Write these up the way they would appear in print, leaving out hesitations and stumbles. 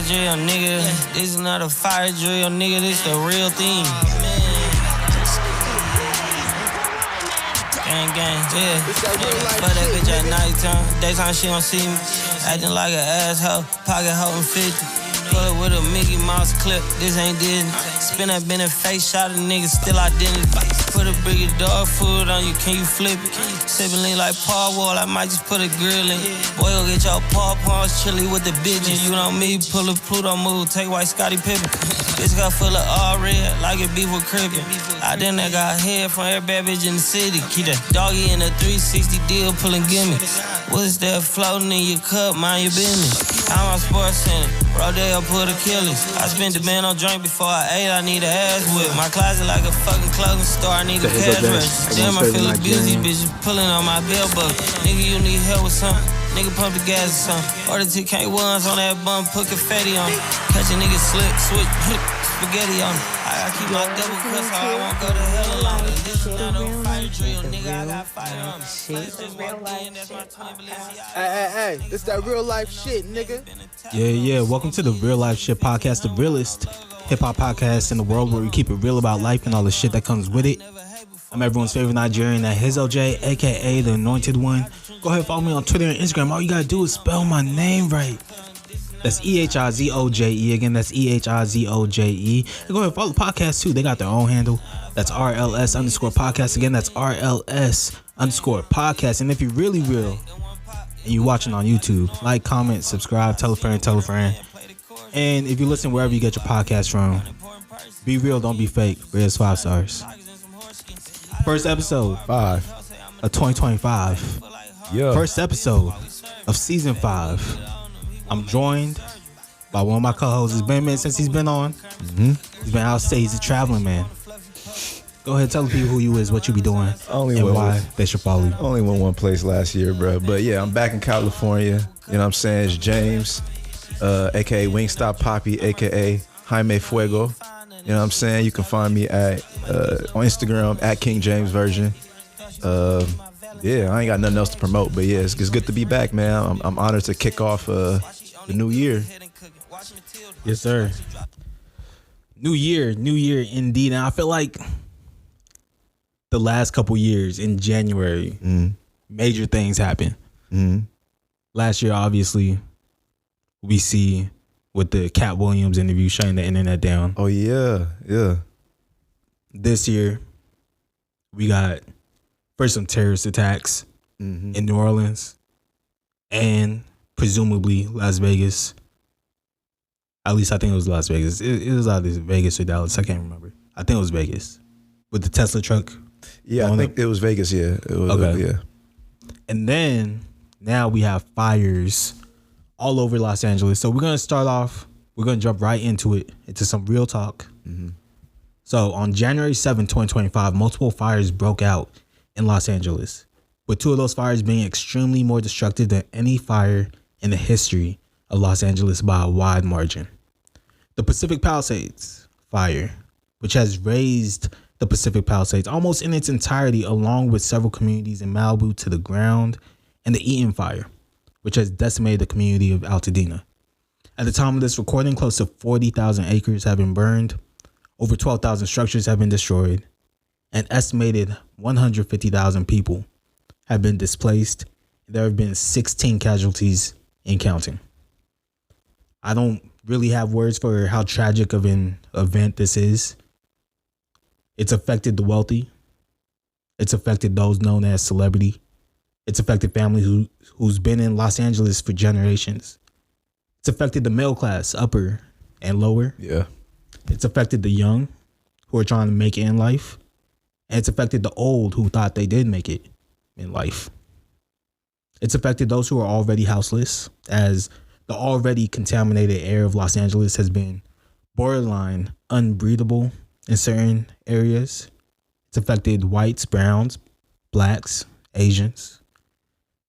fire drill, nigga. This is not a fire drill, nigga. This the real thing. Gang, yeah. But that bitch at nighttime. Daytime she don't see me. Acting like an asshole. Pocket holding 50. Pull up with a Mickey Mouse clip. This ain't Disney. Spin that been a face shot of niggas still identity. Put a bigger dog food on you. Can you flip it? Sippin' lean like Paul Wall. I might just put a grill in. Boy, go get your paw paws chilly with the bitches. You know me. Pull a Pluto move. Take white Scottie Pippen. Bitch got full of all red, like it beef with cricket. I done that got head from every bad bitch in the city. Keep that doggy in a 360 deal, pulling gimmicks. What's that floating in your cup? Mind your business. I'm a sports center, Rodeo put Achilles. I spent the band on drink before I ate, I need a ass whip. My closet like a fucking clothing store, I need a cash register. Damn, I feel abused, these bitches pulling on my bell buckle. Nigga, you need help with something. Nigga pump the gas or something. Order TK1s on that bum, put confetti on it. Catch a nigga slip, switch, spaghetti on it. I keep my double cuss so I won't go to hell alone. This is not no fire drill, nigga, I got fire on me. Hey, it's that real life shit, nigga. Yeah, welcome to the Real Life Shit Podcast, the realest hip-hop podcast in the world where we keep it real about life and all the shit that comes with it. I'm everyone's favorite Nigerian, Ehizoje, aka the Anointed One. Go ahead and follow me on Twitter and Instagram. All you gotta do is spell my name right. That's Ehizoje. Again, that's Ehizoje. And go ahead and follow the podcast too. They got their own handle. That's RLS_podcast. Again, that's RLS_podcast. And if you're really real and you're watching on YouTube, like, comment, subscribe, tell a friend. And if you listen wherever you get your podcast from, be real, don't be fake. Rate us 5 stars. First episode 5 of 2025. Yeah. First episode of season 5. I'm joined by one of my co-hosts. It's been a minute since he's been on. He's been out state. He's a traveling man. Go ahead, tell the people who you is, what you be doing, and why they should follow you. Only went one place last year, bro. But yeah, I'm back in California. You know what I'm saying? It's James, aka Wingstop Poppy, aka Jaime Fuego. You know what I'm saying? You can find me at on Instagram at King James Version. Yeah, I ain't got nothing else to promote, but yeah, it's good to be back, man. I'm honored to kick off the new year. Yes, sir. New year indeed. And I feel like the last couple years in January, major things happen. Last year, obviously, we see with the Cat Williams interview shutting the internet down. Oh yeah. This year, we got first some terrorist attacks in New Orleans and presumably Las Vegas. At least I think it was Las Vegas. It was either Vegas or Dallas. I can't remember. I think it was Vegas with the Tesla truck. Yeah, I think it was Vegas. Yeah, it was. Okay. Yeah. And then now we have fires all over Los Angeles. So we're gonna start off. We're gonna jump right into some real talk. So on January 7th, 2025, multiple fires broke out in Los Angeles, with 2 of those fires being extremely more destructive than any fire in the history of Los Angeles by a wide margin. The Pacific Palisades fire, which has razed the Pacific Palisades almost in its entirety, along with several communities in Malibu to the ground, and the Eaton fire, which has decimated the community of Altadena. At the time of this recording, close to 40,000 acres have been burned, over 12,000 structures have been destroyed, an estimated 150,000 people have been displaced. There have been 16 casualties in counting. I don't really have words for how tragic of an event this is. It's affected the wealthy. It's affected those known as celebrity. It's affected families who's been in Los Angeles for generations. It's affected the middle class, upper and lower. Yeah. It's affected the young who are trying to make it in life. And it's affected the old who thought they did make it in life. It's affected those who are already houseless, as the already contaminated air of Los Angeles has been borderline unbreathable in certain areas. It's affected whites, browns, blacks, Asians.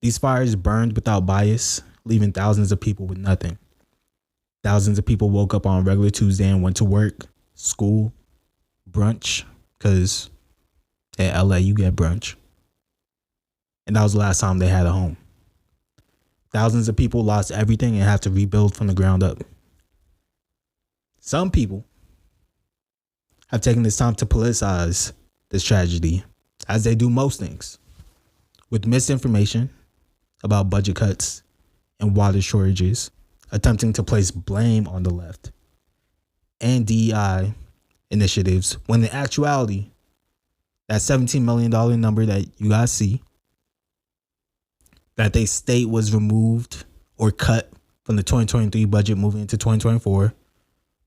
These fires burned without bias, leaving thousands of people with nothing. Thousands of people woke up on a regular Tuesday and went to work, school, brunch, because in LA you get brunch. And that was the last time they had a home. Thousands of people lost everything and have to rebuild from the ground up. Some people have taken this time to politicize this tragedy, as they do most things, with misinformation about budget cuts and water shortages, attempting to place blame on the left and DEI initiatives, when in actuality, that $17 million number that you guys see, that they state was removed or cut from the 2023 budget moving into 2024,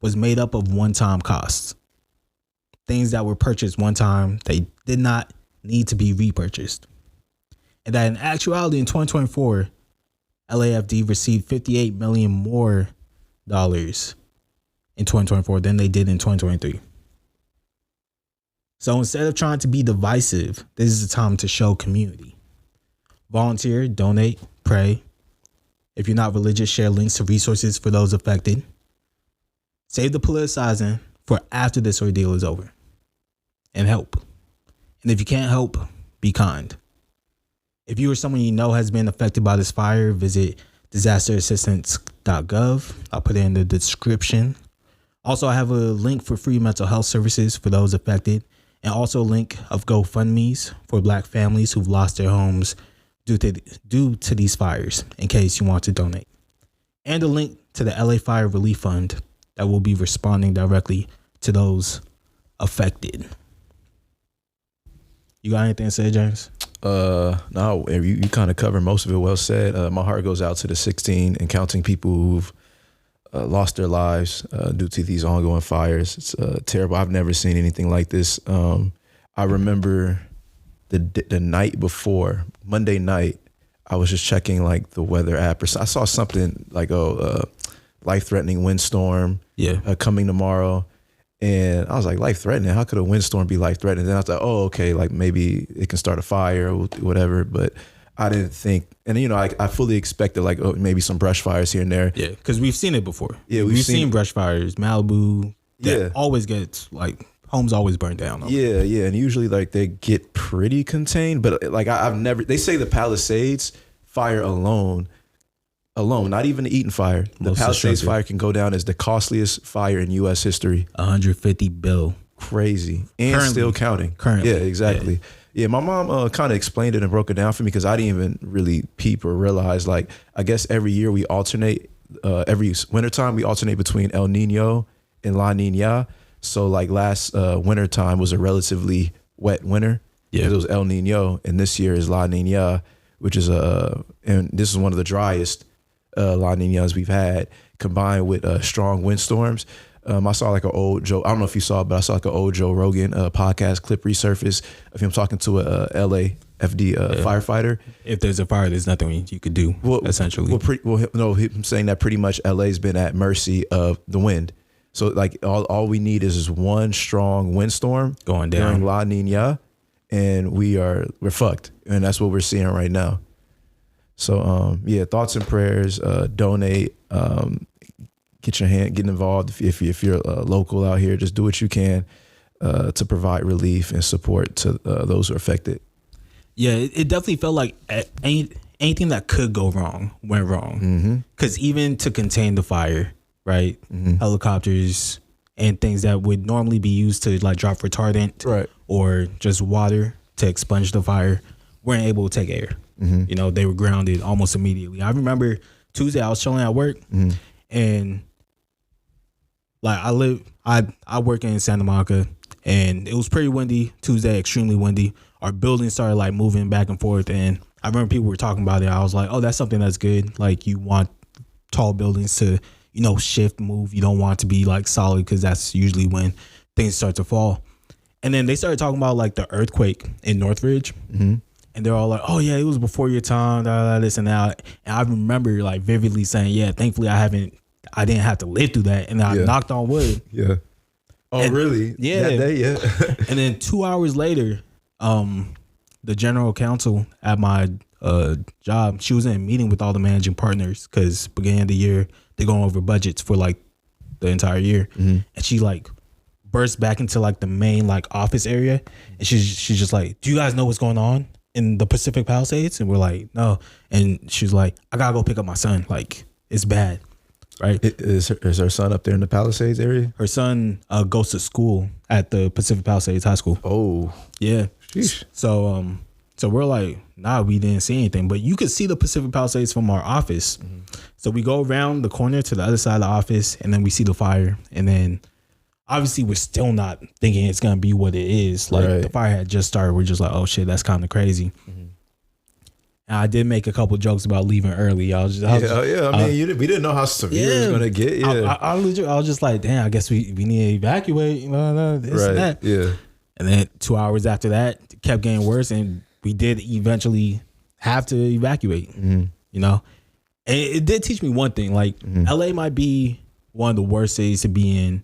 was made up of one-time costs. Things that were purchased one time, they did not need to be repurchased. And that in actuality, in 2024, LAFD received $58 million more dollars in 2024 than they did in 2023. So instead of trying to be divisive, this is the time to show community. Volunteer, donate, pray. If you're not religious, share links to resources for those affected. Save the politicizing for after this ordeal is over. And help. And if you can't help, be kind. If you or someone you know has been affected by this fire, visit disasterassistance.gov. I'll put it in the description. Also, I have a link for free mental health services for those affected, and also a link of GoFundMe's for Black families who've lost their homes due to these fires, in case you want to donate. And a link to the LA Fire Relief Fund that will be responding directly to those affected. You got anything to say, James? No, you kind of covered most of it. Well said. My heart goes out to the 16 and counting people who've lost their lives due to these ongoing fires. It's terrible. I've never seen anything like this. I remember the night before, Monday night, I was just checking like the weather app. I saw something like life-threatening windstorm coming tomorrow. And I was like, life-threatening? How could a windstorm be life-threatening? Then I was like, oh, okay, like maybe it can start a fire or whatever. But I didn't think, and I fully expected like maybe some brush fires here and there. Yeah, because we've seen it before. Yeah, we've seen brush fires, Malibu. Yeah, always gets like homes always burn down. Yeah, and usually like they get pretty contained. But like I've never. They say the Palisades fire alone, not even the Eaton fire. The Palisades fire can go down as the costliest fire in U.S. history. $150 billion. Crazy, and currently, still counting. Currently, yeah, exactly. Yeah, my mom kind of explained it and broke it down for me because I didn't even really peep or realize. Like, I guess every year we alternate. Every wintertime we alternate between El Nino and La Nina. So like last wintertime was a relatively wet winter. Yeah, it was El Nino, and this year is La Nina, which is and this is one of the driest La Ninas we've had, combined with strong windstorms. I saw like an old Joe, I don't know if you saw it, but I saw like an old Joe Rogan podcast clip resurface of him talking to a LAFD firefighter. If there's a fire, there's nothing you could do, essentially. I'm saying that pretty much LA's been at mercy of the wind. So like all we need is one strong windstorm going down during La Nina, and we're fucked. And that's what we're seeing right now. So thoughts and prayers, donate, get involved. If you're local out here, just do what you can to provide relief and support to those who are affected. Yeah, it definitely felt like anything that could go wrong went wrong. Because even to contain the fire, right, helicopters and things that would normally be used to like drop retardant, right, or just water to expunge the fire, weren't able to take air. They were grounded almost immediately. I remember Tuesday I was chilling at work, and like I work in Santa Monica, and it was pretty windy Tuesday, extremely windy. Our building started like moving back and forth, and I remember people were talking about it. I was like, oh, that's something that's good. Like, you want tall buildings to, shift, move. You don't want it to be like solid, because that's usually when things start to fall. And then they started talking about like the earthquake in Northridge. And they're all like, oh yeah, it was before your time, this and that. And I remember like vividly saying, yeah, thankfully I didn't have to live through that. And I knocked on wood. Yeah. Oh, and, really? Yeah. That day, yeah. And then 2 hours later, the general counsel at my job, she was in a meeting with all the managing partners, because beginning of the year, they're going over budgets for like the entire year. And she like burst back into like the main like office area. And she's just like, do you guys know what's going on in the Pacific Palisades? And we're like, no. And she's like, I gotta go pick up my son. Like, it's bad. right? Is her son up there in the Palisades area? Her son goes to school at the Pacific Palisades High School. Oh, Yeah. sheesh. So we're like, nah, we didn't see anything. But you could see the Pacific Palisades from our office. Mm-hmm. So we go around the corner to the other side of the office, and then we see the fire. And then obviously we're still not thinking it's going to be what it is. Like the fire had just started. We're just like, oh shit, that's kind of crazy. Mm-hmm. And I did make a couple jokes about leaving early. I mean, we didn't know how severe it was going to get. Yeah. I was just like, damn, I guess we need to evacuate. This and that. Yeah. And then 2 hours after that, it kept getting worse. And we did eventually have to evacuate, you know? And it did teach me one thing. Like, LA might be one of the worst cities to be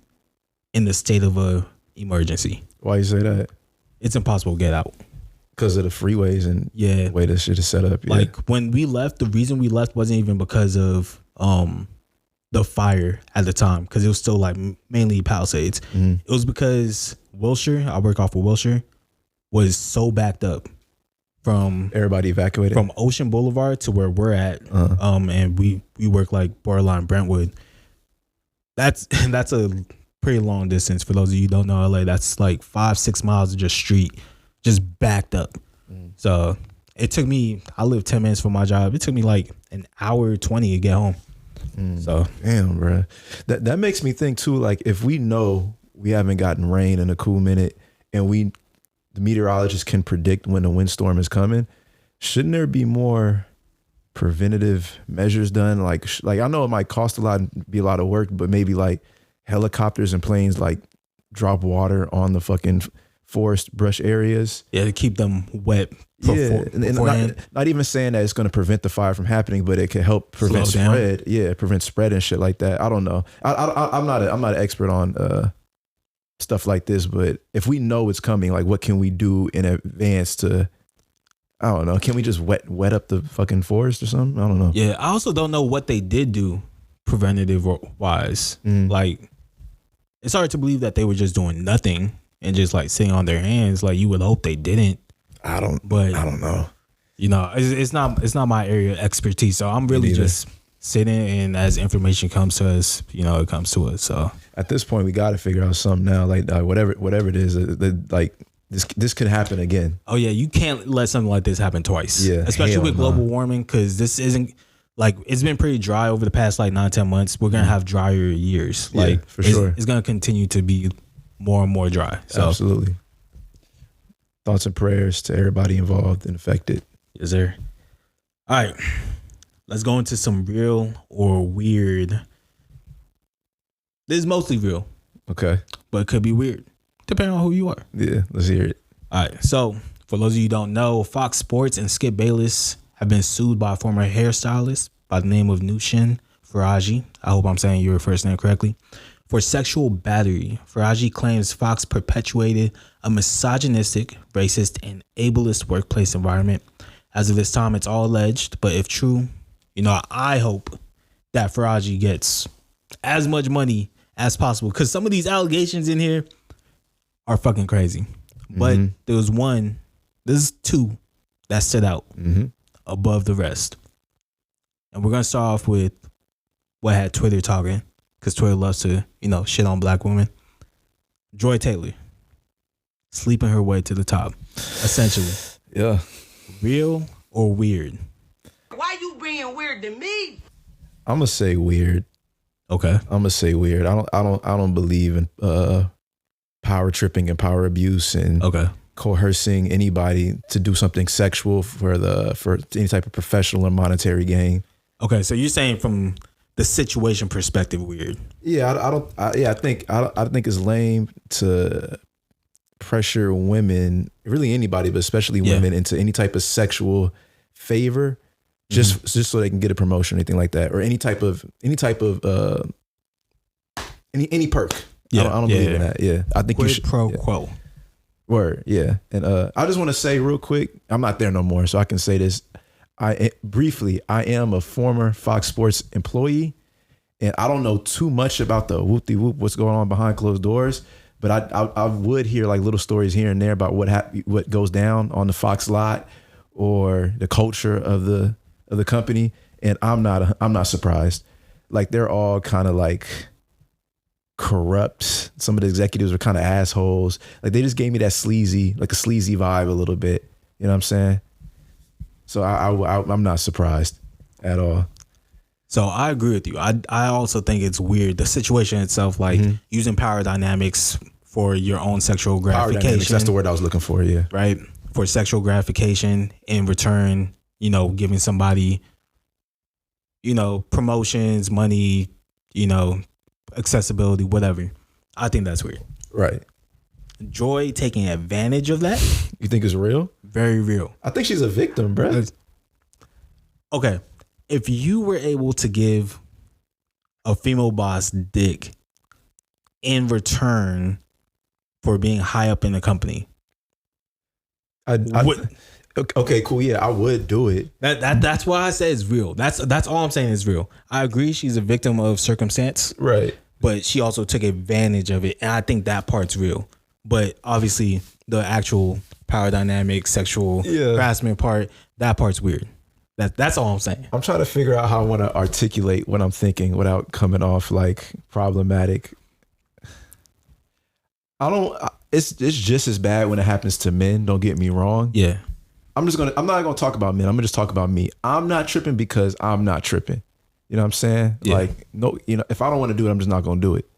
in the state of a emergency. Why you say that? It's impossible to get out. Because of the freeways and the way this shit is set up. Yeah. Like, when we left, the reason we left wasn't even because of the fire at the time, because it was still, like, mainly Palisades. It was because Wilshire, I work off of Wilshire, was so backed up. From everybody evacuated from Ocean Boulevard to where we're at, and we work like borderline Brentwood. That's a pretty long distance for those of you who don't know LA. That's like 5-6 miles of just street, just backed up. So it took me. I live 10 minutes from my job. It took me like an hour 20 to get home. So damn, bro, that makes me think too. Like, if we know we haven't gotten rain in a cool minute, and the meteorologist can predict when a windstorm is coming, shouldn't there be more preventative measures done? Like I know it might cost a lot and be a lot of work, but maybe like helicopters and planes like drop water on the fucking forest brush areas. Yeah, to keep them wet. And not even saying that it's going to prevent the fire from happening, but it can help prevent spread. Yeah, prevent spread and shit like that. I don't know. I'm not an expert on stuff like this, but if we know it's coming, like, what can we do in advance to, I don't know, can we just wet up the fucking forest or something? I don't know. Yeah, I also don't know what they did do preventative wise. Like, it's hard to believe that they were just doing nothing and just like sitting on their hands. Like, you would hope they didn't. I don't know. You know, it's not my area of expertise, so I'm really just sitting, and as information comes to us, you know, it comes to us. So at this point, we got to figure out something now. Like, whatever it is, like this could happen again. Oh yeah, you can't let something like this happen twice. Yeah, especially with global warming, because this isn't like, it's been pretty dry over the past like 9-10 months. We're gonna have drier years. Like, for sure, it's gonna continue to be more and more dry. So absolutely. Thoughts and prayers to everybody involved and affected. Yes, sir. All right. Let's go into some real or weird. This is mostly real. Okay. But it could be weird, depending on who you are. Yeah, let's hear it. All right. So, for those of you who don't know, Fox Sports and Skip Bayless have been sued by a former hairstylist by the name of Faraji. I hope I'm saying your first name correctly. For sexual battery. Faraji claims Fox perpetuated a misogynistic, racist, and ableist workplace environment. As of this time, it's all alleged, but if true, you know, I hope that Faraji gets as much money as possible, because some of these allegations in here are fucking crazy. But there's two that stood out above the rest. And we're going to start off with what had Twitter talking, because Twitter loves to, you know, shit on black women. Joy Taylor, sleeping her way to the top, essentially. Yeah. Real or weird? Why you being weird to me? I'm gonna say weird. Okay. I'm gonna say weird. I don't believe in power tripping and power abuse and coercing anybody to do something sexual for any type of professional or monetary gain. Okay, so you're saying from the situation perspective, weird. Yeah, I think it's lame to pressure women, really anybody, but especially women, into any type of sexual favor, just so they can get a promotion or anything like that, or any type of any perk. I don't believe in that. Yeah, I think Quid you should. Pro quo. Word. Yeah, and I just want to say real quick, I'm not there no more, so I can say this. I am a former Fox Sports employee, and I don't know too much about the whoop-de-whoop, what's going on behind closed doors, but I would hear like little stories here and there about what goes down on the Fox lot or the culture of the company, and I'm not surprised. like they're all kind of like corrupt. Some of the executives are kind of assholes. Like they just gave me that sleazy, like a sleazy vibe a little bit. You know what I'm saying? So I'm not surprised at all. So I agree with you. I also think it's weird. The situation itself, like using power dynamics for your own sexual gratification. Power dynamics, that's the word I was looking for, yeah. Right? For sexual gratification, in return, you know, giving somebody, you know, promotions, money, you know, accessibility, whatever. I think that's weird. Right. Joy taking advantage of that. You think it's real? Very real. I think she's a victim, bro. Okay. If you were able to give a female boss dick in return for being high up in the company, okay, cool. Yeah, I would do it. That's why I say it's real. That's all I'm saying is real. I agree she's a victim of circumstance. Right. But she also took advantage of it. And I think that part's real. But obviously the actual power dynamic, sexual harassment part, that part's weird. That's all I'm saying. I'm trying to figure out how I want to articulate what I'm thinking without coming off like problematic. It's just as bad when it happens to men. Don't get me wrong. Yeah. I'm not gonna talk about men. I'm gonna just talk about me. I'm not tripping because I'm not tripping. You know what I'm saying? Yeah. Like, no, you know, if I don't want to do it, I'm just not gonna do it.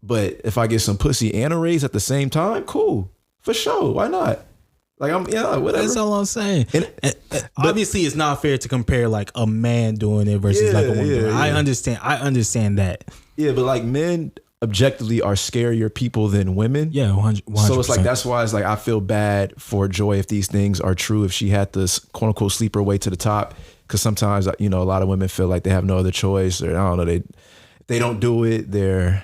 But if I get some pussy and a raise at the same time, cool. For sure. Why not? Like, whatever. That's all I'm saying. But obviously, it's not fair to compare like a man doing it versus like a woman. Yeah. I understand that. Yeah, but like men objectively are scarier people than women. Yeah, 100%. So it's like, that's why it's like, I feel bad for Joy if these things are true, if she had to quote unquote sleep her way to the top. Because sometimes, you know, a lot of women feel like they have no other choice, or I don't know, they don't do it. Their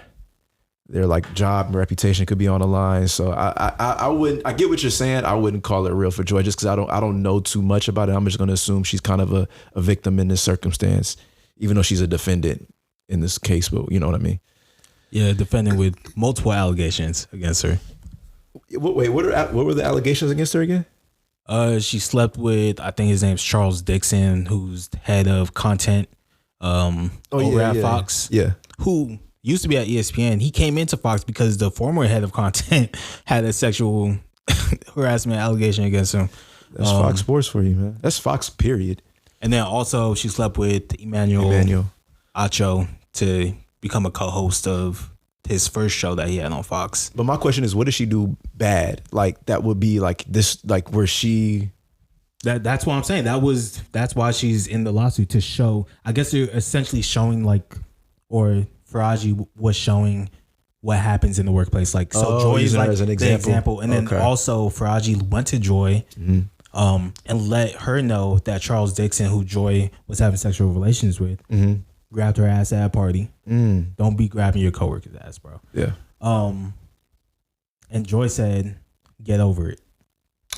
like job and reputation could be on the line. So I wouldn't. I get what you're saying. I wouldn't call it real for Joy just because I don't know too much about it. I'm just going to assume she's kind of a victim in this circumstance, even though she's a defendant in this case. But you know what I mean? Yeah, defendant with multiple allegations against her. Wait, what were the allegations against her again? She slept with, I think his name's Charles Dixon, who's head of content over at Fox. Yeah. Who used to be at ESPN. He came into Fox because the former head of content had a sexual harassment allegation against him. That's Fox Sports for you, man. That's Fox, period. And then also she slept with Emmanuel Acho to become a co-host of his first show that he had on Fox. But my question is, what did she do bad? Like, that would be like this, like where she... That's what I'm saying. That's why she's in the lawsuit, to show, I guess they're essentially showing like, or Faraji was showing what happens in the workplace. Like, so Joy is like as an example. And then also Faraji went to Joy and let her know that Charles Dixon, who Joy was having sexual relations with, grabbed her ass at a party. Don't be grabbing your coworker's ass, bro. Yeah. And Joy said, get over it.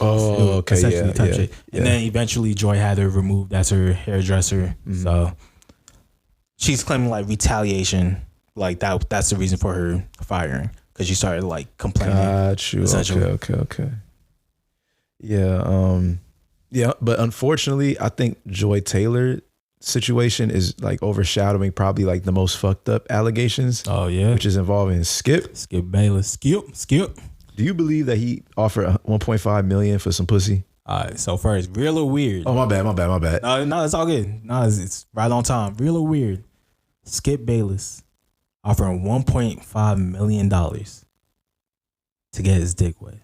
Oh, okay. Essentially touch it. And then eventually Joy had her removed as her hairdresser. So she's claiming like retaliation. Like that's the reason for her firing. Because she started like complaining. Got you. Okay. Yeah. Yeah. But unfortunately, I think Joy Taylor situation is like overshadowing probably like the most fucked up allegations. Oh yeah. Which is involving Skip Bayless. Skip. Do you believe that he offered $1.5 million for some pussy? All right. So first, real or weird? Oh, my bad. No, it's all good. No, it's right on time. Real or weird? Skip Bayless offering $1.5 million to get his dick wet.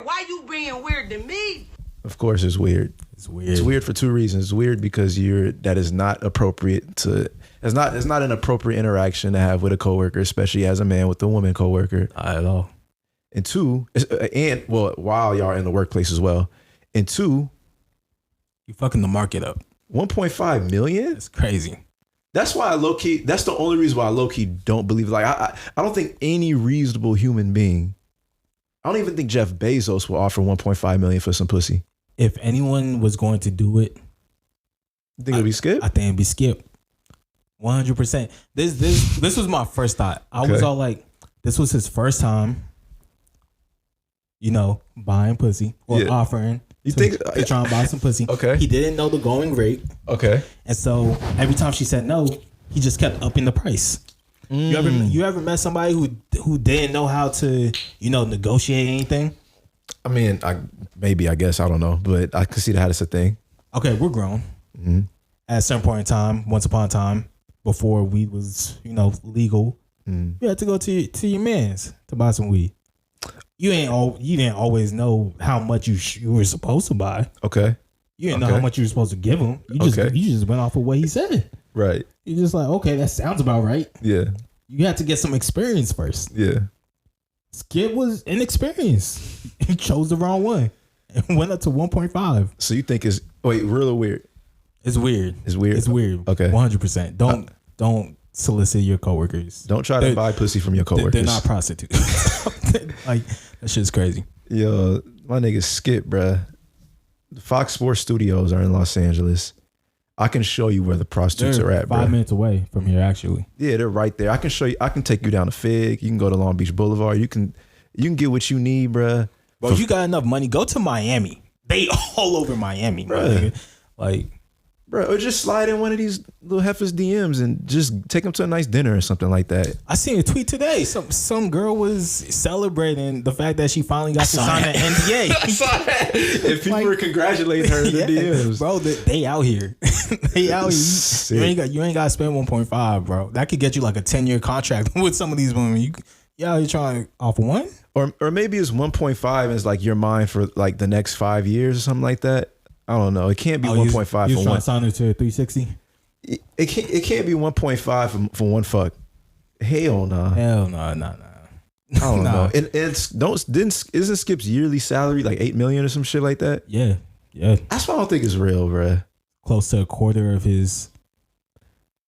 Why you being weird to me? Of course, it's weird. It's weird. It's weird for two reasons. It's weird because that is not appropriate to. It's not an appropriate interaction to have with a coworker, especially as a man with a woman coworker. Not at all. And two, while y'all are in the workplace as well. And two, you fucking the market up. 1.5 million? It's crazy. That's why that's the only reason why I low-key don't believe. Like, I don't think any reasonable human being, I don't even think Jeff Bezos will offer 1.5 million for some pussy. If anyone was going to do it, you think it'd be Skip? I think it'd be Skip. 100%. This was my first thought. I was all like, this was his first time, buying pussy or offering. You think to try and buy some pussy? Okay. He didn't know the going rate. Okay. And so every time she said no, he just kept upping the price. You ever met somebody who didn't know how to, negotiate anything? I mean, I guess, I don't know, but I can see that it's a thing. Okay, we're grown. At a certain point in time, once upon a time, before weed was, legal, you had to go to your man's to buy some weed. You didn't always know how much you were supposed to buy. Okay. You didn't know how much you were supposed to give him. You just went off of what he said. Right. You're just like, okay, that sounds about right. Yeah. You had to get some experience first. Yeah. Skip was inexperienced. He chose the wrong one and went up to 1.5. So you think it's real or weird? It's weird. It's weird. It's weird. Okay. 100%. Don't solicit your coworkers. Don't try to buy pussy from your coworkers. They're not prostitutes. Like, that shit's crazy. Yo, my nigga Skip, bruh. The Fox Sports Studios are in Los Angeles. I can show you where the prostitutes are at, bro. 5 minutes away from here, actually. Yeah, they're right there. I can show you. I can take you down to Fig. You can go to Long Beach Boulevard. You can get what you need, bruh. Bro, if you got enough money, go to Miami. They all over Miami, bro. Like, bro, or just slide in one of these little heifers DMs and just take them to a nice dinner or something like that. I seen a tweet today. Some girl was celebrating the fact that she finally got to sign an NDA. I saw that. If people were congratulating her in the DMs. Bro, they out here. They out here. You ain't got to spend 1.5, bro. That could get you like a 10-year contract with some of these women. You trying to offer one? Or maybe it's 1.5 and it's like you're mine for like the next 5 years or something like that. I don't know. It can't be 1.5 for one. You trying to sign her to 360? It can't be 1.5 for one fuck. Hell no. Hell no. I don't know. And isn't Skip's yearly salary like $8 million or some shit like that? Yeah. That's why I don't think it's real, bro. Close to a quarter of his,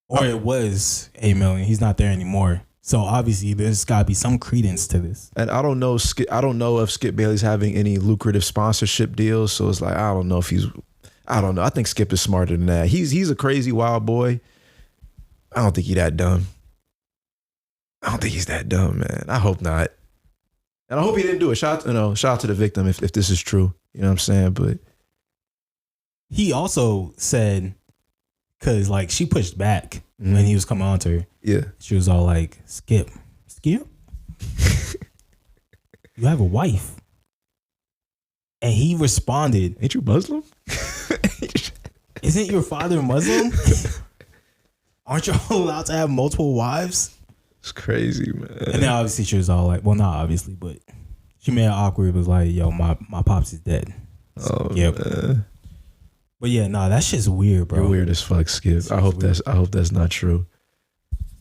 or it was $8 million. He's not there anymore. So obviously there's got to be some credence to this. And I don't know if Skip Bayless having any lucrative sponsorship deals. So it's like, I don't know. I think Skip is smarter than that. He's a crazy wild boy. I don't think he's that dumb. I don't think he's that dumb, man. I hope not. And I hope he didn't do it. Shout out to the victim if this is true. You know what I'm saying? But he also said, because like she pushed back when he was coming on to her. Yeah. She was all like, Skip? You have a wife. And he responded, ain't you Muslim? Isn't your father Muslim? Aren't you allowed to have multiple wives? It's crazy, man. And then obviously she was all like, well, not obviously, but she made it awkward. It was like, yo, my pops is dead. So, man. But yeah, that shit's weird, bro. You're weird as fuck, Skip. I hope that's not true.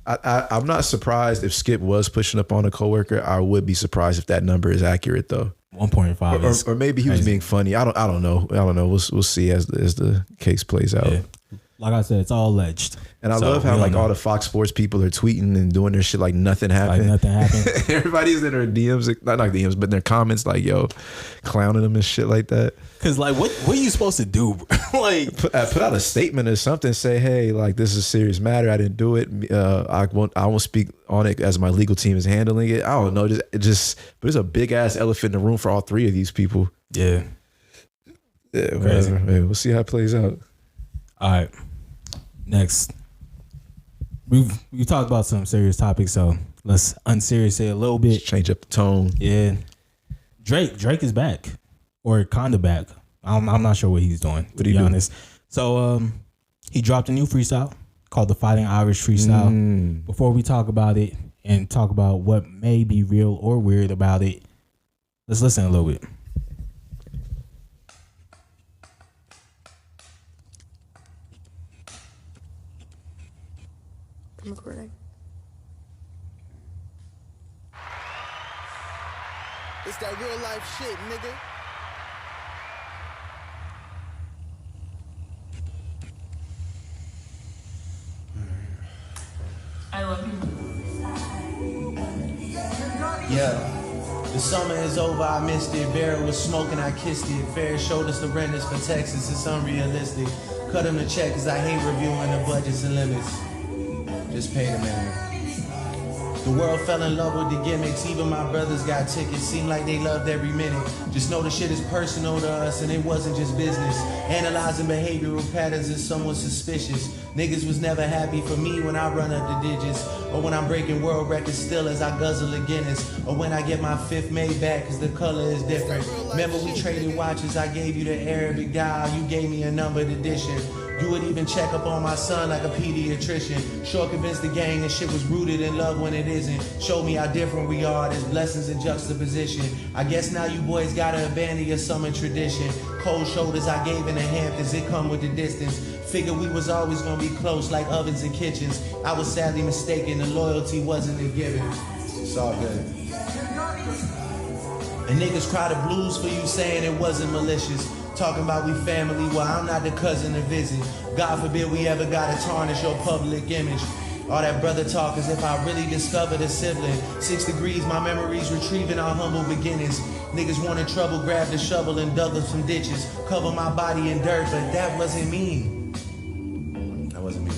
I'm not surprised if Skip was pushing up on a coworker. I would be surprised if that number is accurate though. 1.5 or maybe he was being funny. I don't know. We'll see as the case plays out. Yeah. Like I said, it's all alleged. And I love how like all the Fox Sports people are tweeting and doing their shit like nothing happened. Everybody's in their DMs, not DMs, but in their comments like, yo, clowning them and shit like that. Cause like what are you supposed to do? Like put out a statement or something. Say, hey, like this is a serious matter. I didn't do it. I won't speak on it as my legal team is handling it. I don't know. But there's a big ass elephant in the room for all three of these people. Yeah. Yeah. Whatever. Man, we'll see how it plays out. All right. Next, we've talked about some serious topics, so let's unserious it a little bit. Just change up the tone. Yeah, Drake is back, or kinda back. I'm not sure what he's doing, to be honest. So he dropped a new freestyle called the Fighting Irish Freestyle. Before we talk about it and talk about what may be real or weird about it, let's listen a little bit. I'm recording. It's that real life shit, nigga. I love you. Yeah. The summer is over, I missed it. Vera was smoking, I kissed it. Fair showed us the renters for Texas, it's unrealistic. Cut him the check, cause I hate reviewing the budgets and limits. Just pay the man. The world fell in love with the gimmicks. Even my brothers got tickets. Seemed like they loved every minute. Just know the shit is personal to us and it wasn't just business. Analyzing behavioral patterns is somewhat suspicious. Niggas was never happy for me when I run up the digits. Or when I'm breaking world records still as I guzzle a Guinness. Or when I get my fifth made back cause the color is different. Remember we traded watches, I gave you the Arabic dial, you gave me a numbered edition. You would even check up on my son like a pediatrician. Sure convinced the gang that shit was rooted in love when it isn't. Show me how different we are, there's blessings in juxtaposition. I guess now you boys gotta abandon your summer tradition. Cold shoulders I gave in the Hamptons, it come with the distance. Figured we was always gonna be close like ovens and kitchens. I was sadly mistaken, the loyalty wasn't a given. It's all good. And niggas cry the blues for you saying it wasn't malicious. Talking about we family, well I'm not the cousin to visit. God forbid we ever gotta tarnish your public image. All that brother talk as if I really discovered a sibling. 6 degrees, my memories retrieving our humble beginnings. Niggas wanted trouble, grabbed a shovel and dug up some ditches. Cover my body in dirt, but that wasn't me. That wasn't me.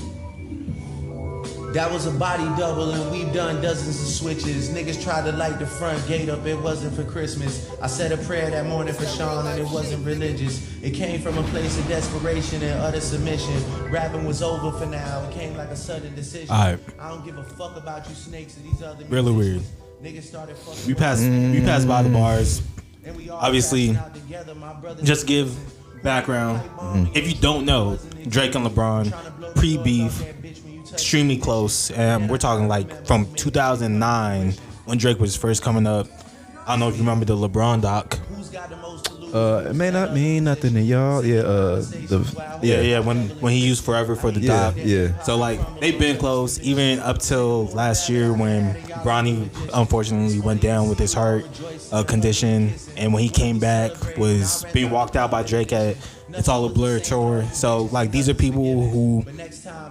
That was a body double and we've done dozens of switches. Niggas tried to light the front gate up, it wasn't for Christmas. I said a prayer that morning for Sean and it wasn't religious. It came from a place of desperation and utter submission. Rapping was over for now, it came like a sudden decision. Alright. I don't give a fuck about you snakes and these other Really weird. Niggas started fucking. We passed by the bars. And we all Obviously, passing out together, my brothers just and give sisters. background. If you don't know, Drake and LeBron, pre-beef, extremely close. And we're talking like from 2009 when Drake was first coming up. I don't know if you remember the LeBron doc. Who's got the most to lose? It may not mean nothing to y'all. Yeah, when he used Forever for the Yeah, doc. yeah. So like they've been close even up till last year when Bronny unfortunately went down with his heart condition, and when he came back was being walked out by Drake at It's All a Blur tour. So like these are people who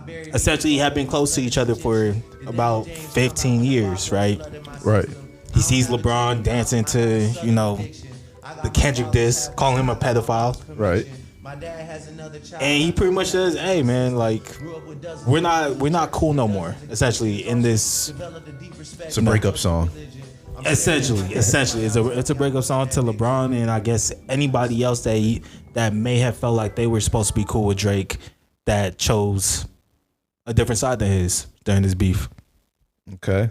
essentially have been close to each other for about 15 years, right? Right. He sees LeBron dancing to, you know, the Kendrick diss, calling him a pedophile. Right. And he pretty much says, "Hey man, like we're not cool no more." Essentially, in this, It's a breakup song. essentially, it's a breakup song to LeBron, and I guess anybody else that may have felt like they were supposed to be cool with Drake that chose a different side than his during this beef. Okay.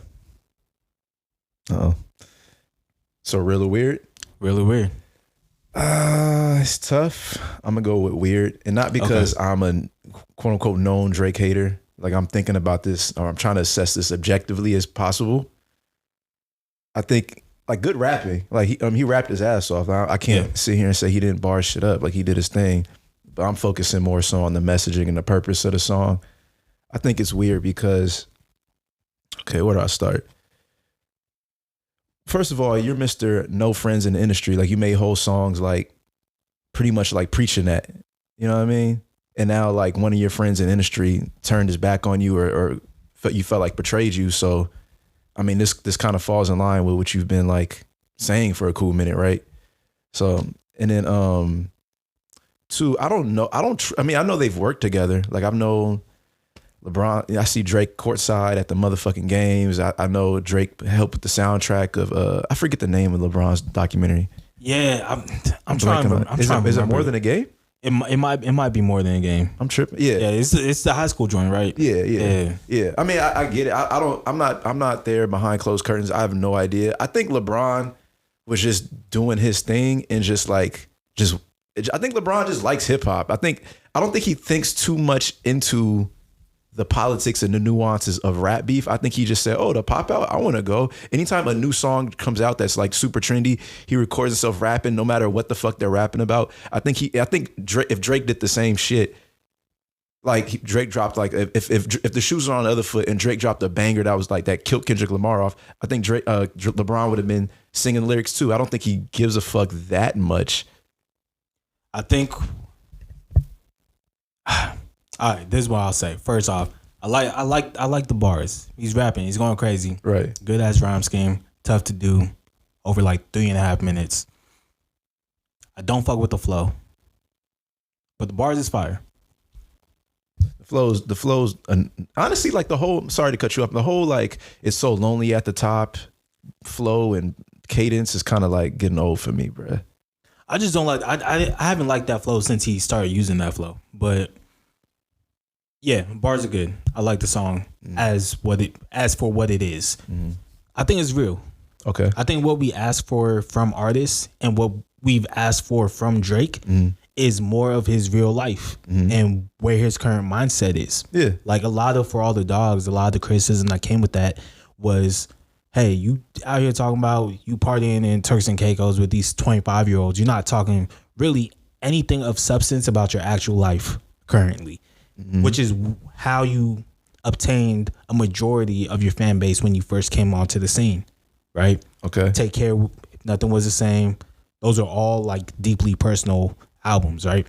Oh. So really weird. Really weird. It's tough. I'm gonna go with weird, and not because I'm a quote unquote known Drake hater. Like I'm thinking about this, or I'm trying to assess this objectively as possible. I think like good rapping, like he rapped his ass off. I can't sit here and say he didn't bar shit up. Like he did his thing, but I'm focusing more so on the messaging and the purpose of the song. I think it's weird because, okay, where do I start? First of all, you're Mr. No Friends in the industry. Like you made whole songs like pretty much like preaching that. You know what I mean? And now like one of your friends in the industry turned his back on you or you felt like betrayed you. So, I mean, this kind of falls in line with what you've been like saying for a cool minute, right? So, and then two, I don't know. I mean, I know they've worked together. Like I've known LeBron, I see Drake courtside at the motherfucking games. I know Drake helped with the soundtrack of I forget the name of LeBron's documentary. Yeah, I'm trying to remember. Is it more than a game? It might be more than a game. I'm tripping. Yeah, it's the high school joint, right? Yeah. I mean, I get it. I'm not there behind closed curtains. I have no idea. I think LeBron was just doing his thing and I think LeBron just likes hip hop. I don't think he thinks too much into the politics and the nuances of rap beef. I think he just said, "Oh, the pop out, I want to go." Anytime a new song comes out that's like super trendy, he records himself rapping, no matter what the fuck they're rapping about. I think if Drake did the same shit, like Drake dropped like if the shoes are on the other foot and Drake dropped a banger that was like that killed Kendrick Lamar off, I think LeBron would have been singing lyrics too. I don't think he gives a fuck that much. I think. All right, this is what I'll say. First off, I like the bars. He's rapping. He's going crazy. Right. Good ass rhyme scheme. Tough to do. Over like 3.5 minutes. I don't fuck with the flow, but the bars is fire. The flows, honestly, like the whole, sorry to cut you up, the whole like it's so lonely at the top flow and cadence is kind of like getting old for me, bro. I just don't like, I haven't liked that flow since he started using that flow. But yeah, bars are good. I like the song as for what it is. I think it's real. Okay. I think what we ask for from artists and what we've asked for from Drake is more of his real life and where his current mindset is. Yeah. Like a lot of For All the Dogs, a lot of the criticism that came with that was, hey, you out here talking about you partying in Turks and Caicos with these 25-year-olds. You're not talking really anything of substance about your actual life currently, which is how you obtained a majority of your fan base when you first came onto the scene, right? Okay. Take Care, If Nothing Was the Same. Those are all like deeply personal albums, right?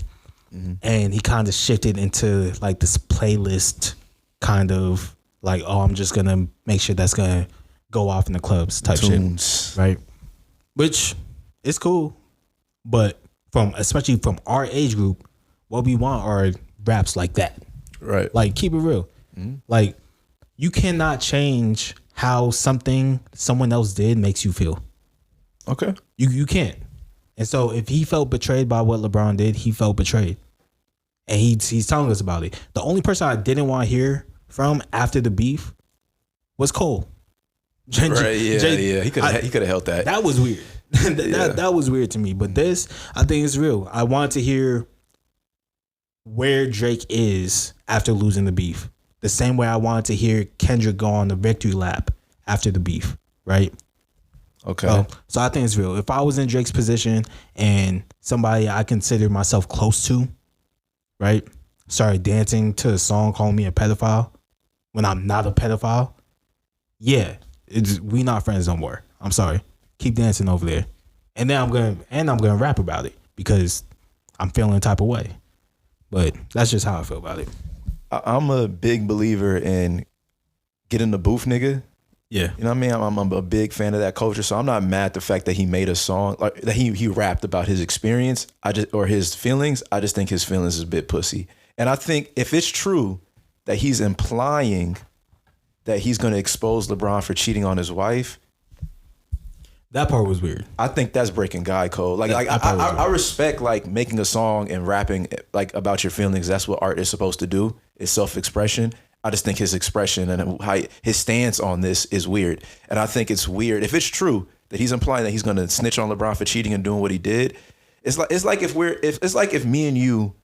And he kind of shifted into like this playlist kind of like, oh, I'm just gonna make sure that's gonna go off in the clubs type Tunes. shit, right? Which is cool, but especially from our age group, what we want are raps like that, right? Like keep it real. Like you cannot change how something someone else did makes you feel. Okay. You can't. And so if he felt betrayed by what LeBron did, he felt betrayed. And he's telling us about it. The only person I didn't want to hear from after the beef was Cole. Right, yeah. He could have held that. That was weird. That was weird to me. But this, I think is real. I wanted to hear where Drake is after losing the beef. The same way I wanted to hear Kendrick go on the victory lap after the beef, right? Okay. So I think it's real. If I was in Drake's position and somebody I consider myself close to, right, started dancing to a song calling me a pedophile when I'm not a pedophile, yeah, we not friends no more. I'm sorry. Keep dancing over there. And then I'm gonna rap about it because I'm feeling a type of way. But that's just how I feel about it. I'm a big believer in get in the booth, nigga. Yeah. You know what I mean? I'm a big fan of that culture, so I'm not mad at the fact that he made a song, like that he rapped about his experience, or his feelings. I just think his feelings is a bit pussy. And I think if it's true that he's implying that he's going to expose LeBron for cheating on his wife, that part was weird. I think that's breaking guy code. I respect like making a song and rapping like about your feelings. That's what art is supposed to do. It's self-expression. I just think his expression and how his stance on this is weird. And I think it's weird if it's true that he's implying that he's going to snitch on LeBron for cheating and doing what he did. It's like if me and you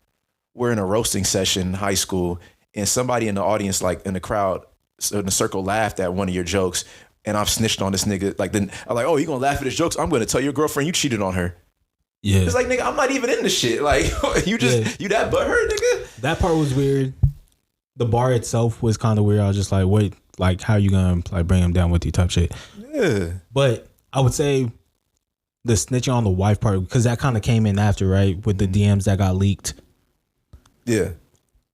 were in a roasting session in high school and somebody in the audience, like in the crowd, in the circle, laughed at one of your jokes, and I've snitched on this nigga. Like then I'm like, oh, you gonna laugh at his jokes? I'm gonna tell your girlfriend you cheated on her. Yeah. It's like, nigga, I'm not even in the shit. Like you that butthurt, nigga. That part was weird. The bar itself was kind of weird. I was just like, wait, like how you gonna like bring him down with you type shit. Yeah. But I would say the snitching on the wife part, because that kind of came in after, right? With the DMs that got leaked. Yeah.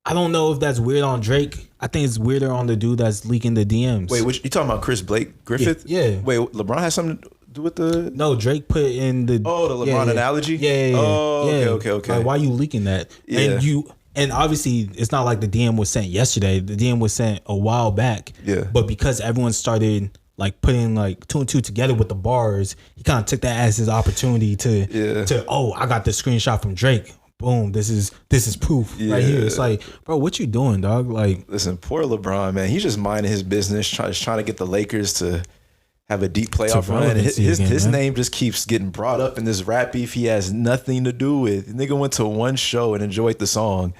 I don't know if that's weird on Drake. I think it's weirder on the dude that's leaking the DMs. Wait, you talking about Chris Blake Griffith? Yeah. Wait, LeBron has something to do with the... No, Drake put in the... Oh, the LeBron analogy? Yeah. Oh, okay. Like, why are you leaking that? Yeah. And obviously, it's not like the DM was sent yesterday. The DM was sent a while back. Yeah. But because everyone started like putting like 2 and 2 together with the bars, he kind of took that as his opportunity to oh, I got this screenshot from Drake. Boom, this is proof right here. It's like, bro, what you doing, dog? Like, listen, poor LeBron, man. He's just minding his business, trying to get the Lakers to have a deep playoff run. His name just keeps getting brought up in this rap beef he has nothing to do with. Nigga went to one show and enjoyed the song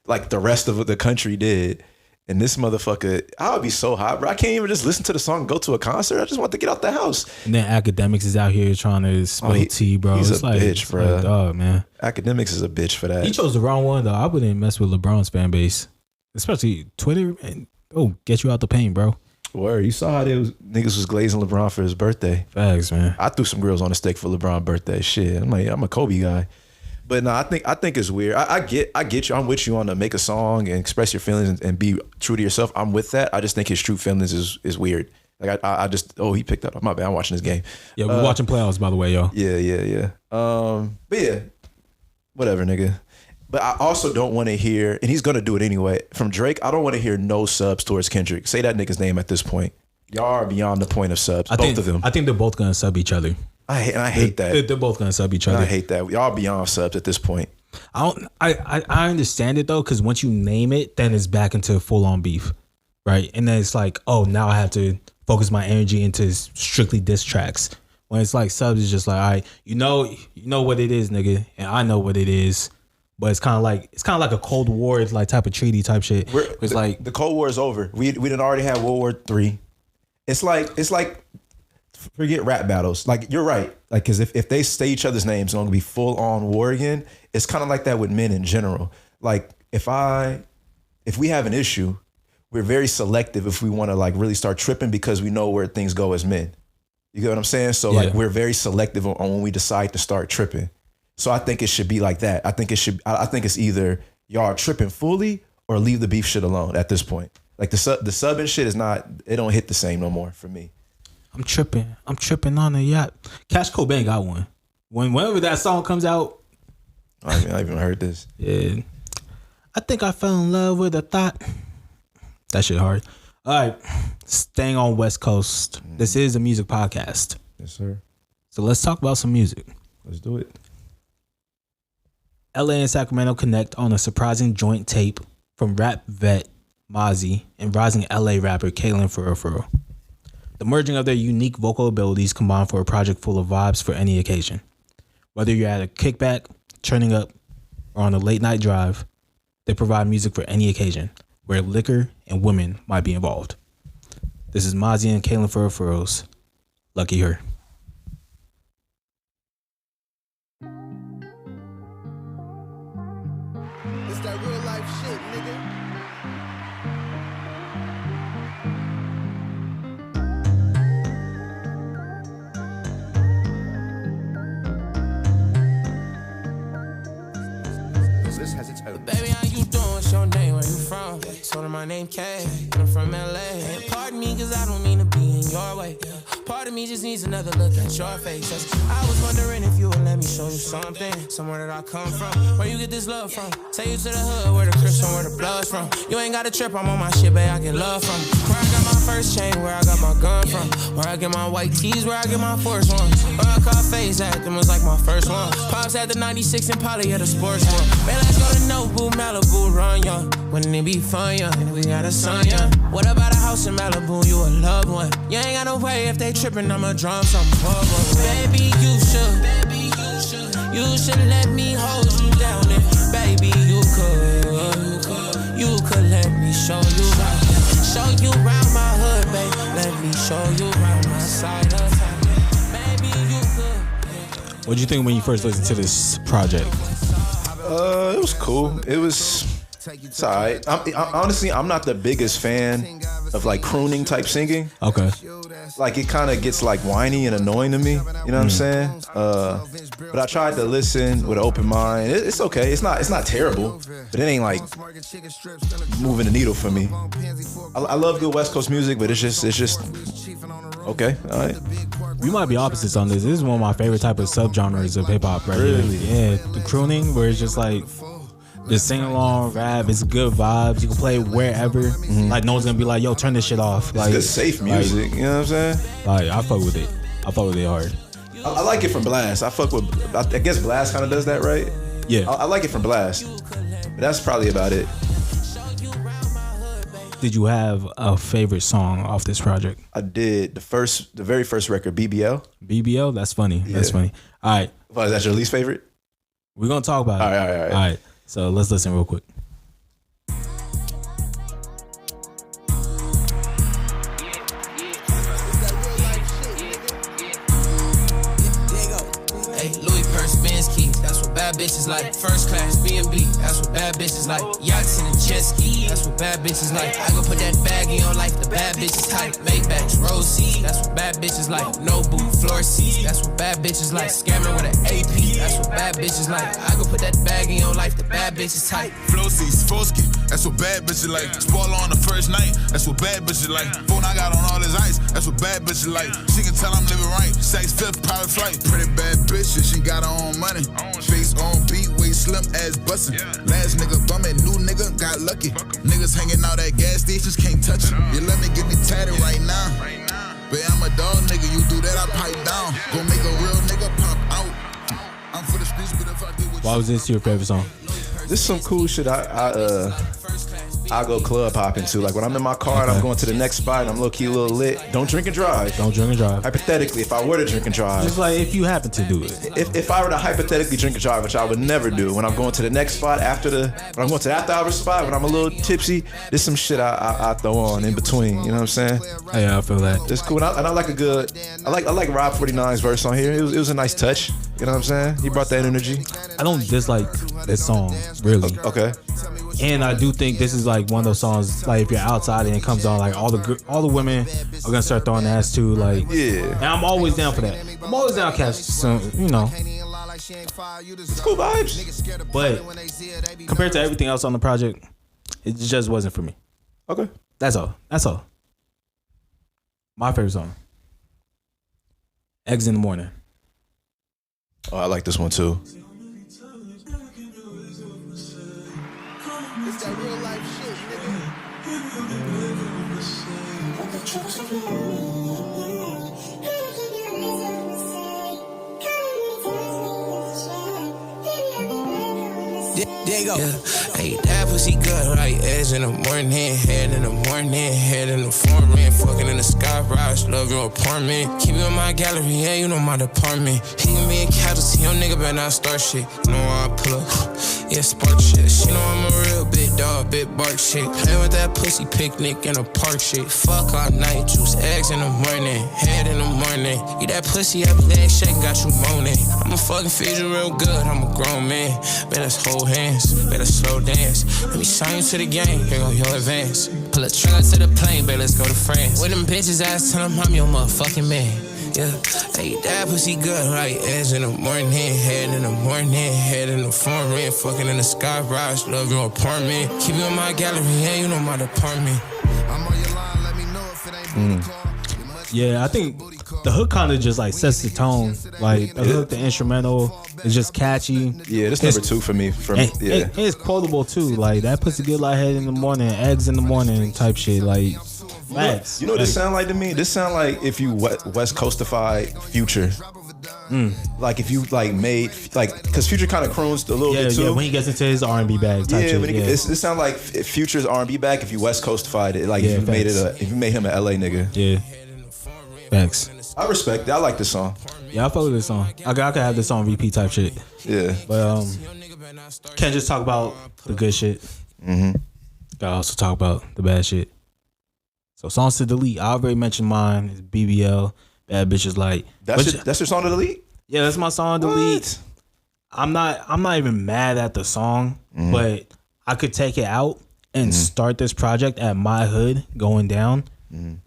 like the rest of the country did. And this motherfucker, I would be so hot, bro. I can't even just listen to the song and go to a concert. I just want to get out the house. And then Academics is out here trying to spill tea, bro. He's a bitch, bro. Like, dog, man. Academics is a bitch for that. He chose the wrong one, though. I wouldn't mess with LeBron's fan base, especially Twitter. And get you out the pain, bro. Word, you saw how niggas was glazing LeBron for his birthday. Facts, man. I threw some grills on the steak for LeBron's birthday. Shit, I'm a Kobe guy. But no, I think it's weird. I get you. I'm with you on to make a song and express your feelings and be true to yourself. I'm with that. I just think his true feelings is weird. Like I just he picked that up. My bad. I'm watching this game. Yeah, we're watching playoffs, by the way, yo. Yeah. But yeah, whatever, nigga. But I also don't want to hear, and he's gonna do it anyway. From Drake, I don't want to hear no subs towards Kendrick. Say that nigga's name at this point. Y'all are beyond the point of subs. Both of them. I think they're both gonna sub each other. I hate that. They're both gonna sub each other. I hate that. Y'all beyond subs at this point. I understand it though, because once you name it, then it's back into full on beef, right? And then it's like, oh, now I have to focus my energy into strictly diss tracks. When it's like subs, it's just like, all right, you know what it is, nigga, and I know what it is. But it's kind of like a Cold War, like type of treaty type shit. It's like the Cold War is over. We done already had World War III. It's like forget rap battles. Like you're right. Like because if they say each other's names, it's gonna be full on war again. It's kind of like that with men in general. Like if we have an issue, we're very selective if we want to like really start tripping because we know where things go as men. You get what I'm saying? So like we're very selective on when we decide to start tripping. So I think it should be like that. I think it's either y'all are tripping fully or leave the beef shit alone at this point. Like the sub and shit is not, it don't hit the same no more for me. I'm tripping on a yacht. Cash Cobain got one. Whenever that song comes out. I haven't even heard this. Yeah. I think I fell in love with a thought. That shit hard. All right. Staying on West Coast. This is a music podcast. Yes, sir. So let's talk about some music. Let's do it. LA and Sacramento connect on a surprising joint tape from rap vet Mozzy and rising LA rapper Kalan.FrFr. The merging of their unique vocal abilities combined for a project full of vibes for any occasion. Whether you're at a kickback, turning up, or on a late night drive, they provide music for any occasion where liquor and women might be involved. This is Mozzy and Kalan.FrFr's Lucky Her. It's that real life shit, nigga. This has its own. Baby, how you doing? What's your name? Where you from? Told her my name Kay, and I'm from LA. And pardon me, cause I don't mean to be in your way. Part of me just needs another look at your face. I was wondering if you would let me show you something. Somewhere that I come from, where you get this love from. Take you to the hood, where the Crips from, where the blood's from. You ain't got a trip, I'm on my shit, babe, I get love from. Where I got my first chain, where I got my gun from. Where I get my white tees, where I get my first ones. Where I caught face at, them was like my first one. Pops had the 96 and Polly had a sports one. Man, let's go to Nobu, Malibu, run, young. Wouldn't it be fun, young? We got a son, young. What about a house in Malibu? You a loved one. You ain't got no way if they trippin', I'ma drum something. Baby, you should. You should let me hold you down. And baby, you could let me show you round. Show you round my hood, babe. Let me show you round my side of town. Baby, you could. What'd you think when you first listened to this project? It was cool. It's alright. Honestly, I'm not the biggest fan of like crooning type singing. Okay. Like it kind of gets like whiny and annoying to me. You know what I'm saying? But I tried to listen with an open mind. It's okay. It's not terrible, but it ain't like moving the needle for me. I love good West Coast music, but it's just okay. All right. We might be opposites on this. This is one of my favorite type of subgenres of hip hop, right? Really? Yeah, the crooning, where it's just like just sing along, rap. It's good vibes. You can play it wherever. Like no one's gonna be like, "Yo, turn this shit off." Like It's good safe music. You know what I'm saying? Like I fuck with it. I fuck with it hard. I like it from Blast. I guess Blast kind of does that, right? Yeah. I like it from Blast. But that's probably about it. Did you have a favorite song off this project? I did the very first record, BBL. BBL? That's funny. Yeah. That's funny. All right. Well, is that your least favorite? We're gonna talk about it. All right. All right. So let's listen real quick. Hey, Louis purse, Benz keys, that's what bad bitches like. First class, B&B, that's what bad bitches like. Yachts and a jet ski, that's what bad bitches like. I go put that baggie on life, the bad bitches tight. Maybachs, Rose C, that's what bad bitches like. Nobu, floor seats, that's what bad bitches like. Scamming with an AP, that's what bad bitches like. I go put that baggie on life, the bad bitches tight. Flow seats, Foski, that's what bad bitches like. Spoiler on the first night, that's what bad bitches like. Phone I got on all this ice, that's what bad bitches like. She can tell I'm living right, sex fifth, private flight. Pretty bad bitch, she got her own money. Face on beat, waist slim ass bustin'. Last nigga bumming, new nigga got lucky. Niggas hanging out at gas stations, can't touch it. You let me get me tatted right now. But I'm a dog nigga, you do that, I pipe down. Go make a real nigga pop out. I'm for the streets, but if I did what Why was this your favorite song? This is some cool shit. I go club hopping to. Like when I'm in my car and I'm going to the next spot and I'm low key a little lit. Don't drink and drive. Don't drink and drive. Hypothetically, if I were to drink and drive, Just like if you happen to do it. if I were to hypothetically drink and drive, which I would never do, when I'm going to the next spot when I'm going to the after hours spot, when I'm a little tipsy, there's some shit I throw on in between. You know what I'm saying? Yeah, I feel that. It's cool. And I like a good. I like Rob 49's verse on here. It was a nice touch. You know what I'm saying? He brought that energy. I don't dislike this song, really. Okay. And I do think this is like one of those songs, like if you're outside and it comes on, like all the women are gonna start throwing ass too, like. Yeah. And I'm always down for that. I'm always down to catch some, you know. It's cool vibes. But compared to everything else on the project, it just wasn't for me. Okay. That's all. My favorite song. Eggs in the Morning. Oh, I like this one too. It's that real life shit, nigga. There you go. Yeah. Hey, that pussy good, right? Eggs in the morning, head in the morning, head in the foreign, fucking in the sky, rise, love your apartment. Keep you in my gallery, yeah, you know my department. He can be a casualty, your nigga better not start shit. You know I pull up, yeah, spark shit. She know I'm a real big dog, big bark shit. Play with that pussy picnic in the park shit. Fuck all night, juice, eggs in the morning, head in the morning. Eat that pussy up, leg shaking, got you moaning. I'ma fucking feed you real good, I'm a grown man. Better hold hands, better slow dance. Let me sign you to the game, here go your advance. Pull a trigger to the plane, baby, let's go to France. With them bitches, ass tell them I'm your motherfucking man. Yeah, hey, that pussy good, right? Eggs in the morning, head in the morning, head in the foreign, fucking in the sky, rise, love your apartment. Keep you in my gallery, yeah, you know my department. I'm on your line, let me know if it ain't booty call. Yeah, I think the hook kind of just like sets the tone. Like the hook, the instrumental is just catchy. Yeah, this number 2 for me. And it's quotable too. Like that pussy good like head in the morning, eggs in the morning type shit. Like facts. You know what this sound like to me? This sound like if you West Coastified Future. Like if you like made like because Future kind of croons a little bit too. Yeah, when he gets into his R&B bag type shit. It sound like Future's R&B bag if you West Coastified it. Like if you made him an LA nigga. Yeah. Facts. I respect that. I like this song. Yeah, I follow this song. I could have this on repeat type shit. Yeah. But can't just talk about the good shit. Gotta also talk about the bad shit. So songs to delete. I already mentioned mine. It's BBL. Bad Bitches Like. That's your song to delete? Yeah, that's my song to delete. I'm not even mad at the song, but I could take it out and start this project at my hood going down,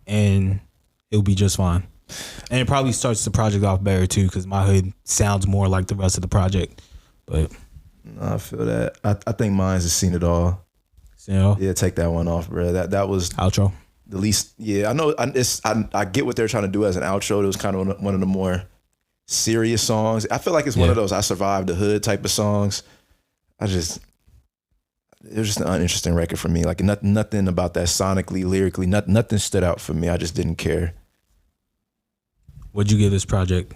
and it'll be just fine. And it probably starts the project off better too, because my hood sounds more like the rest of the project. But I feel that. I think mine's has seen it all. You know? Yeah, take that one off, bro. That was outro. The least. Yeah, I know. I get what they're trying to do as an outro. It was kind of one of the more serious songs. I feel like it's one of those I survived the hood type of songs. It was just an uninteresting record for me. Like nothing about that sonically, lyrically, nothing stood out for me. I just didn't care. What'd you give this project?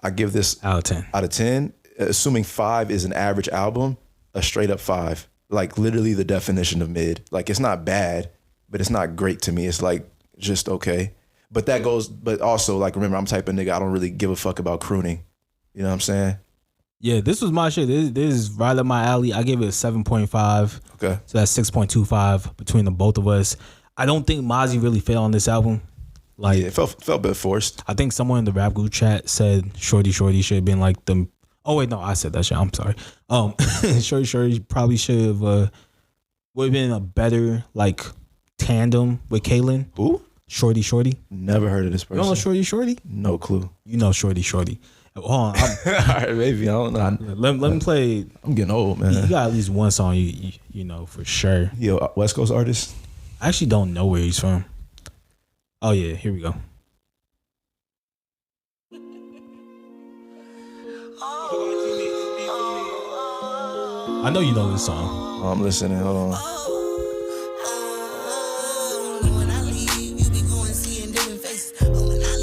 I give this out of 10. Out of 10, assuming 5 is an average album, a straight up 5. Like literally the definition of mid. Like it's not bad, but it's not great to me. It's like just okay. But also like remember, I'm the type of nigga I don't really give a fuck about crooning. You know what I'm saying? Yeah, this was my shit. This is right up my alley. I gave it a 7.5. Okay. So that's 6.25 between the both of us. I don't think Mozzy really fit on this album. Like it felt a bit forced. I think someone in the rap group chat said Shorty should have been like the. Oh wait, no, I said that shit. I'm sorry. Shorty probably should have would have been a better like tandem with Kalan. Who? Shorty. Never heard of this person. You don't know Shorty? No clue. You know Shorty. Hold on. All right, maybe I don't know. Let me play. I'm getting old, man. You got at least one song you know for sure. Yo, West Coast artist. I actually don't know where he's from. Oh yeah, here we go. I know you know this song. I'm listening. Hold on.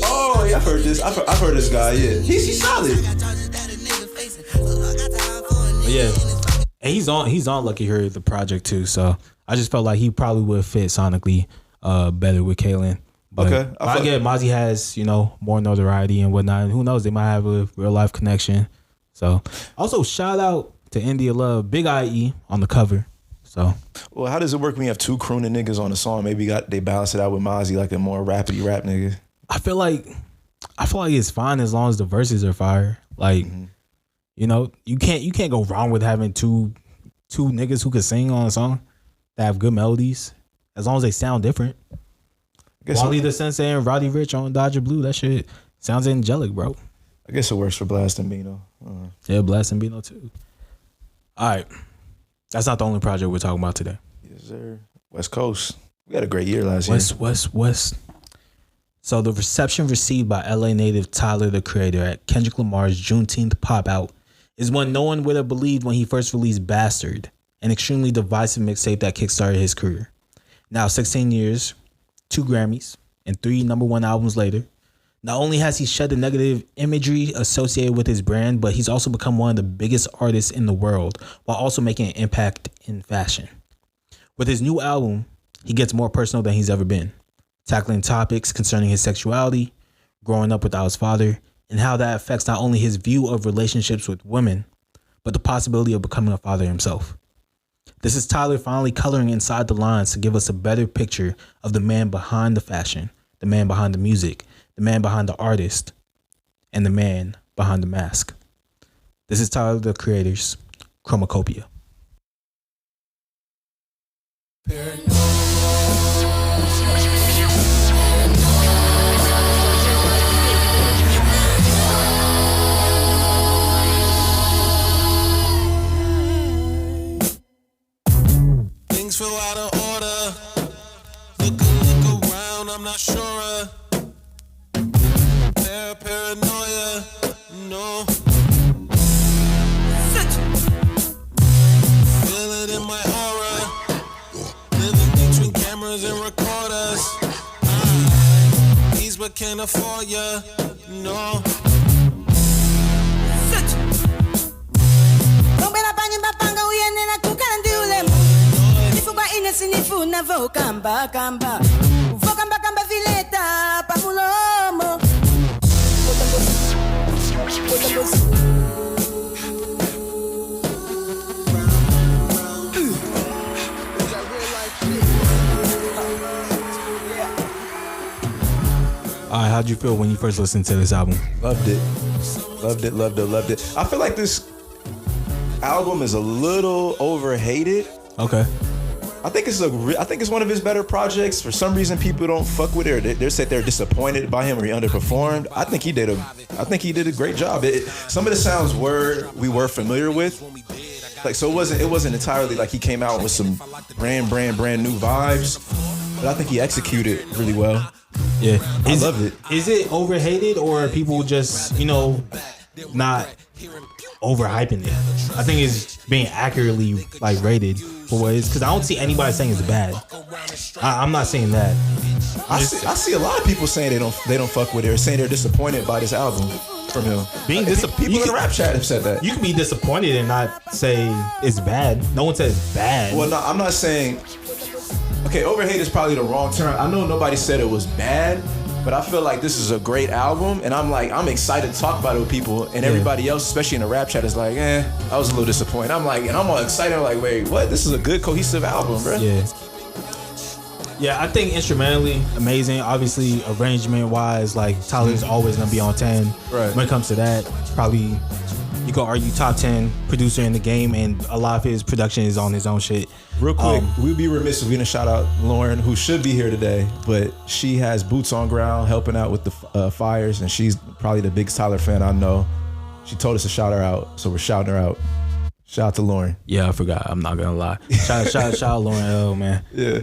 Oh, yeah, I've heard this. I've heard this guy. Yeah, he's solid. But yeah, and he's on Lucky Her the project too. So I just felt like he probably would fit sonically better with Kalan. But Okay, I get Mozzy has more notoriety and whatnot. And who knows? They might have a real life connection. So also shout out to India Love, Big IE on the cover. So Well, how does it work when you have two crooning niggas on a song? Maybe they balance it out with Mozzy, like a more rappity rap nigga. I feel like it's fine as long as the verses are fire. Like you can't go wrong with having two niggas who can sing on a song that have good melodies as long as they sound different. Wally the Sensei and Roddy Ricch on Dodger Blue, that shit sounds angelic, bro. I guess it works for Blast and Bino. Yeah, Blast and Bino too. All right. That's not the only project we're talking about today. Yes, sir. West Coast. We had a great year last year. West. So the reception received by LA native Tyler, the Creator, at Kendrick Lamar's Juneteenth pop out is one no one would have believed when he first released Bastard, an extremely divisive mixtape that kickstarted his career. Now 16 years, 2 Grammys, and 3 #1 albums later, not only has he shed the negative imagery associated with his brand, but he's also become one of the biggest artists in the world while also making an impact in fashion. With his new album, he gets more personal than he's ever been, tackling topics concerning his sexuality, growing up without his father, and how that affects not only his view of relationships with women, but the possibility of becoming a father himself. This is Tyler finally coloring inside the lines to give us a better picture of the man behind the fashion, the man behind the music, the man behind the artist, and the man behind the mask. This is Tyler, the Creator's Chromacopia. Things feel out of order. Look around, I'm not sure. Paranoia, no. Feel it in my aura. Living between cameras and recorders. These but can't afford ya, no. Sinifu na vo kamba vileta pamulomo. All right, how'd you feel when you first listened to this album? Loved it. I feel like this album is a little overhated. Okay. I think it's one of his better projects. For some reason, people don't fuck with it, or they say they're disappointed by him or he underperformed. I think he did a great job. Some of the sounds we were familiar with, like, so it wasn't entirely like he came out with some brand new vibes. But I think he executed really well. Yeah, I loved it. Is it overhated or are people just not overhyping it? I think it's being accurately rated for what it is, because I don't see anybody saying it's bad. I'm not saying that. I see a lot of people saying they don't fuck with it or saying they're disappointed by this album from him. Being people in the rap chat have said that. You can be disappointed and not say it's bad. No one says it's bad. Well, no, I'm not saying. Okay, overhate is probably the wrong term. I know nobody said it was bad, but I feel like this is a great album, and I'm excited to talk about it with people, and everybody else, especially in the rap chat, is like, I was a little disappointed. I'm all excited. I'm like, wait, what? This is a good, cohesive album, bro. Yeah, I think instrumentally amazing. Obviously, arrangement-wise, Tyler's always gonna be on 10. Right. When it comes to that, probably you could argue top 10 producer in the game, and a lot of his production is on his own shit. Real quick, we'd be remiss if we didn't shout out Lauren, who should be here today, but she has boots on ground helping out with the fires, and she's probably the biggest Tyler fan I know. She told us to shout her out, so we're shouting her out. Shout out to Lauren. Yeah, I forgot. I'm not gonna lie. Shout out Lauren L, man. Yeah.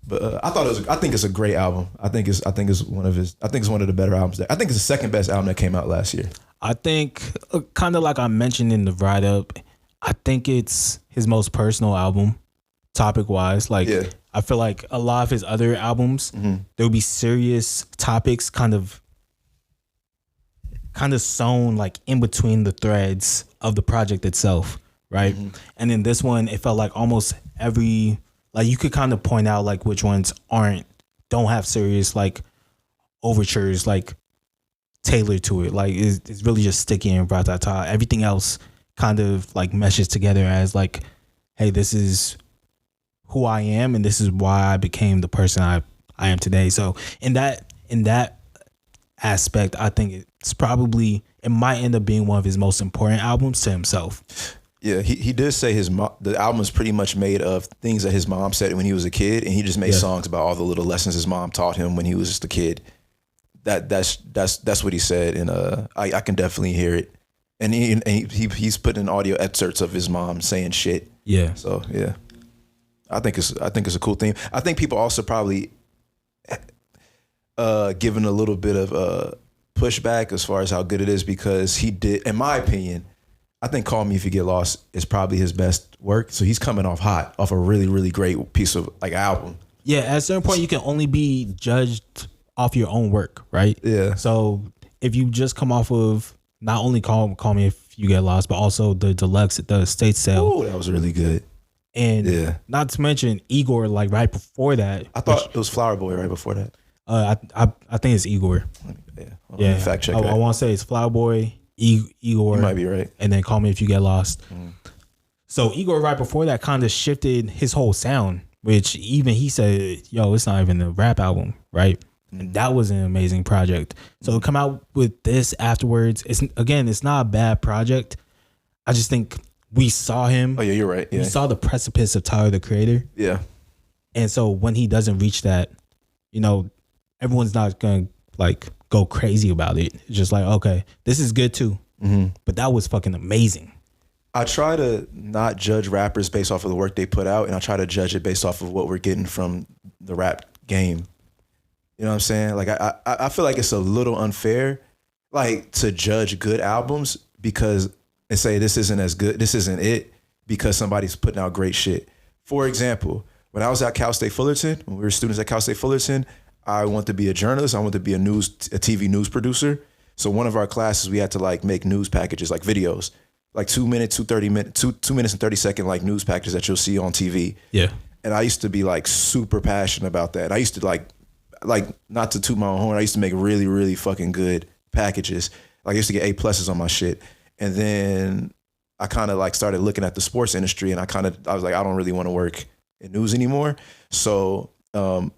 But I think it's a great album. I think it's one of the better albums. I think it's the second best album that came out last year. I think, kind of like I mentioned in the write-up, I think it's his most personal album, topic wise. Like, I feel like a lot of his other albums, there would be serious topics kind of sewn like in between the threads of the project itself, right? And in this one, it felt like almost every, like you could kind of point out like which ones don't have serious like overtures like tailored to it. Like it's really just sticky and ratata. Everything else kind of like meshes together as like, hey, this is who I am and this is why I became the person I am today. So in that aspect, I think it might end up being one of his most important albums to himself. Yeah, he did say the album is pretty much made of things that his mom said when he was a kid, and he just made songs about all the little lessons his mom taught him when he was just a kid. That's what he said, and I can definitely hear it. And he's putting in audio excerpts of his mom saying shit. Yeah. So yeah, I think it's a cool thing. I think people also probably given a little bit of pushback as far as how good it is, because he did, in my opinion, I think Call Me If You Get Lost is probably his best work. So he's coming off hot off a really, really great piece of like album. Yeah, at a certain point you can only be judged off your own work, right? Yeah. So if you just come off of not only Call Me If You Get Lost, but also the deluxe, the estate sale. Oh, that was really good. And not to mention Igor, like right before that. I thought it was Flower Boy right before that. I think it's Igor. Yeah. Fact check. I want to say it's Flower Boy, Igor. You might be right. And then Call Me If You Get Lost. So Igor right before that kind of shifted his whole sound, which even he said, yo, it's not even a rap album, right? And that was an amazing project. So to come out with this afterwards, it's not a bad project. I just think we saw him. Oh yeah, you're right. Yeah. We saw the precipice of Tyler the Creator. Yeah. And so when he doesn't reach that, everyone's not gonna like go crazy about it. It's just like, okay, this is good too. But that was fucking amazing. I try to not judge rappers based off of the work they put out, and I try to judge it based off of what we're getting from the rap game. You know what I'm saying? Like I feel like it's a little unfair, like to judge good albums because and say this isn't as good, this isn't it, because somebody's putting out great shit. For example, when I was at Cal State Fullerton, when we were students at Cal State Fullerton, I wanted to be a journalist. I wanted to be a TV news producer. So one of our classes, we had to like make news packages, like videos, like 2 minutes, 2 minutes and 30 second like news packages that you'll see on TV. Yeah. And I used to be like super passionate about that. I used to like not to toot my own horn, I used to make really, really fucking good packages. Like I used to get A+ on my shit. And then I kind of like started looking at the sports industry, and I was like, I don't really want to work in news anymore. So on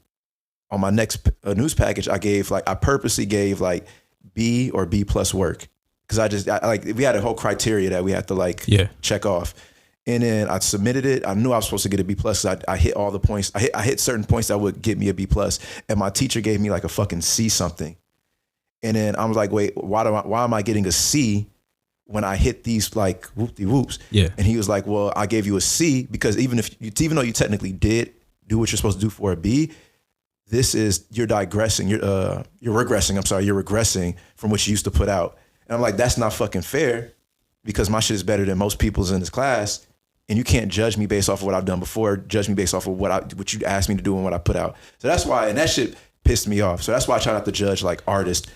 my next news package, I purposely gave like B or B+ work, because we had a whole criteria that we had to like check off. And then I submitted it. I knew I was supposed to get a B+. I hit all the points. I hit certain points that would get me a B+. And my teacher gave me like a fucking C something. And then I was like, wait, why am I getting a C when I hit these like whoop-de-whoops? Yeah. And he was like, well, I gave you a C because even though you technically did do what you're supposed to do for a B, you're digressing. You're regressing. I'm sorry. You're regressing from what you used to put out. And I'm like, that's not fucking fair, because my shit is better than most people's in this class. And you can't judge me based off of what I've done before. Judge me based off of what you asked me to do and what I put out. So that's why, and that shit pissed me off. So that's why I try not to judge like artists,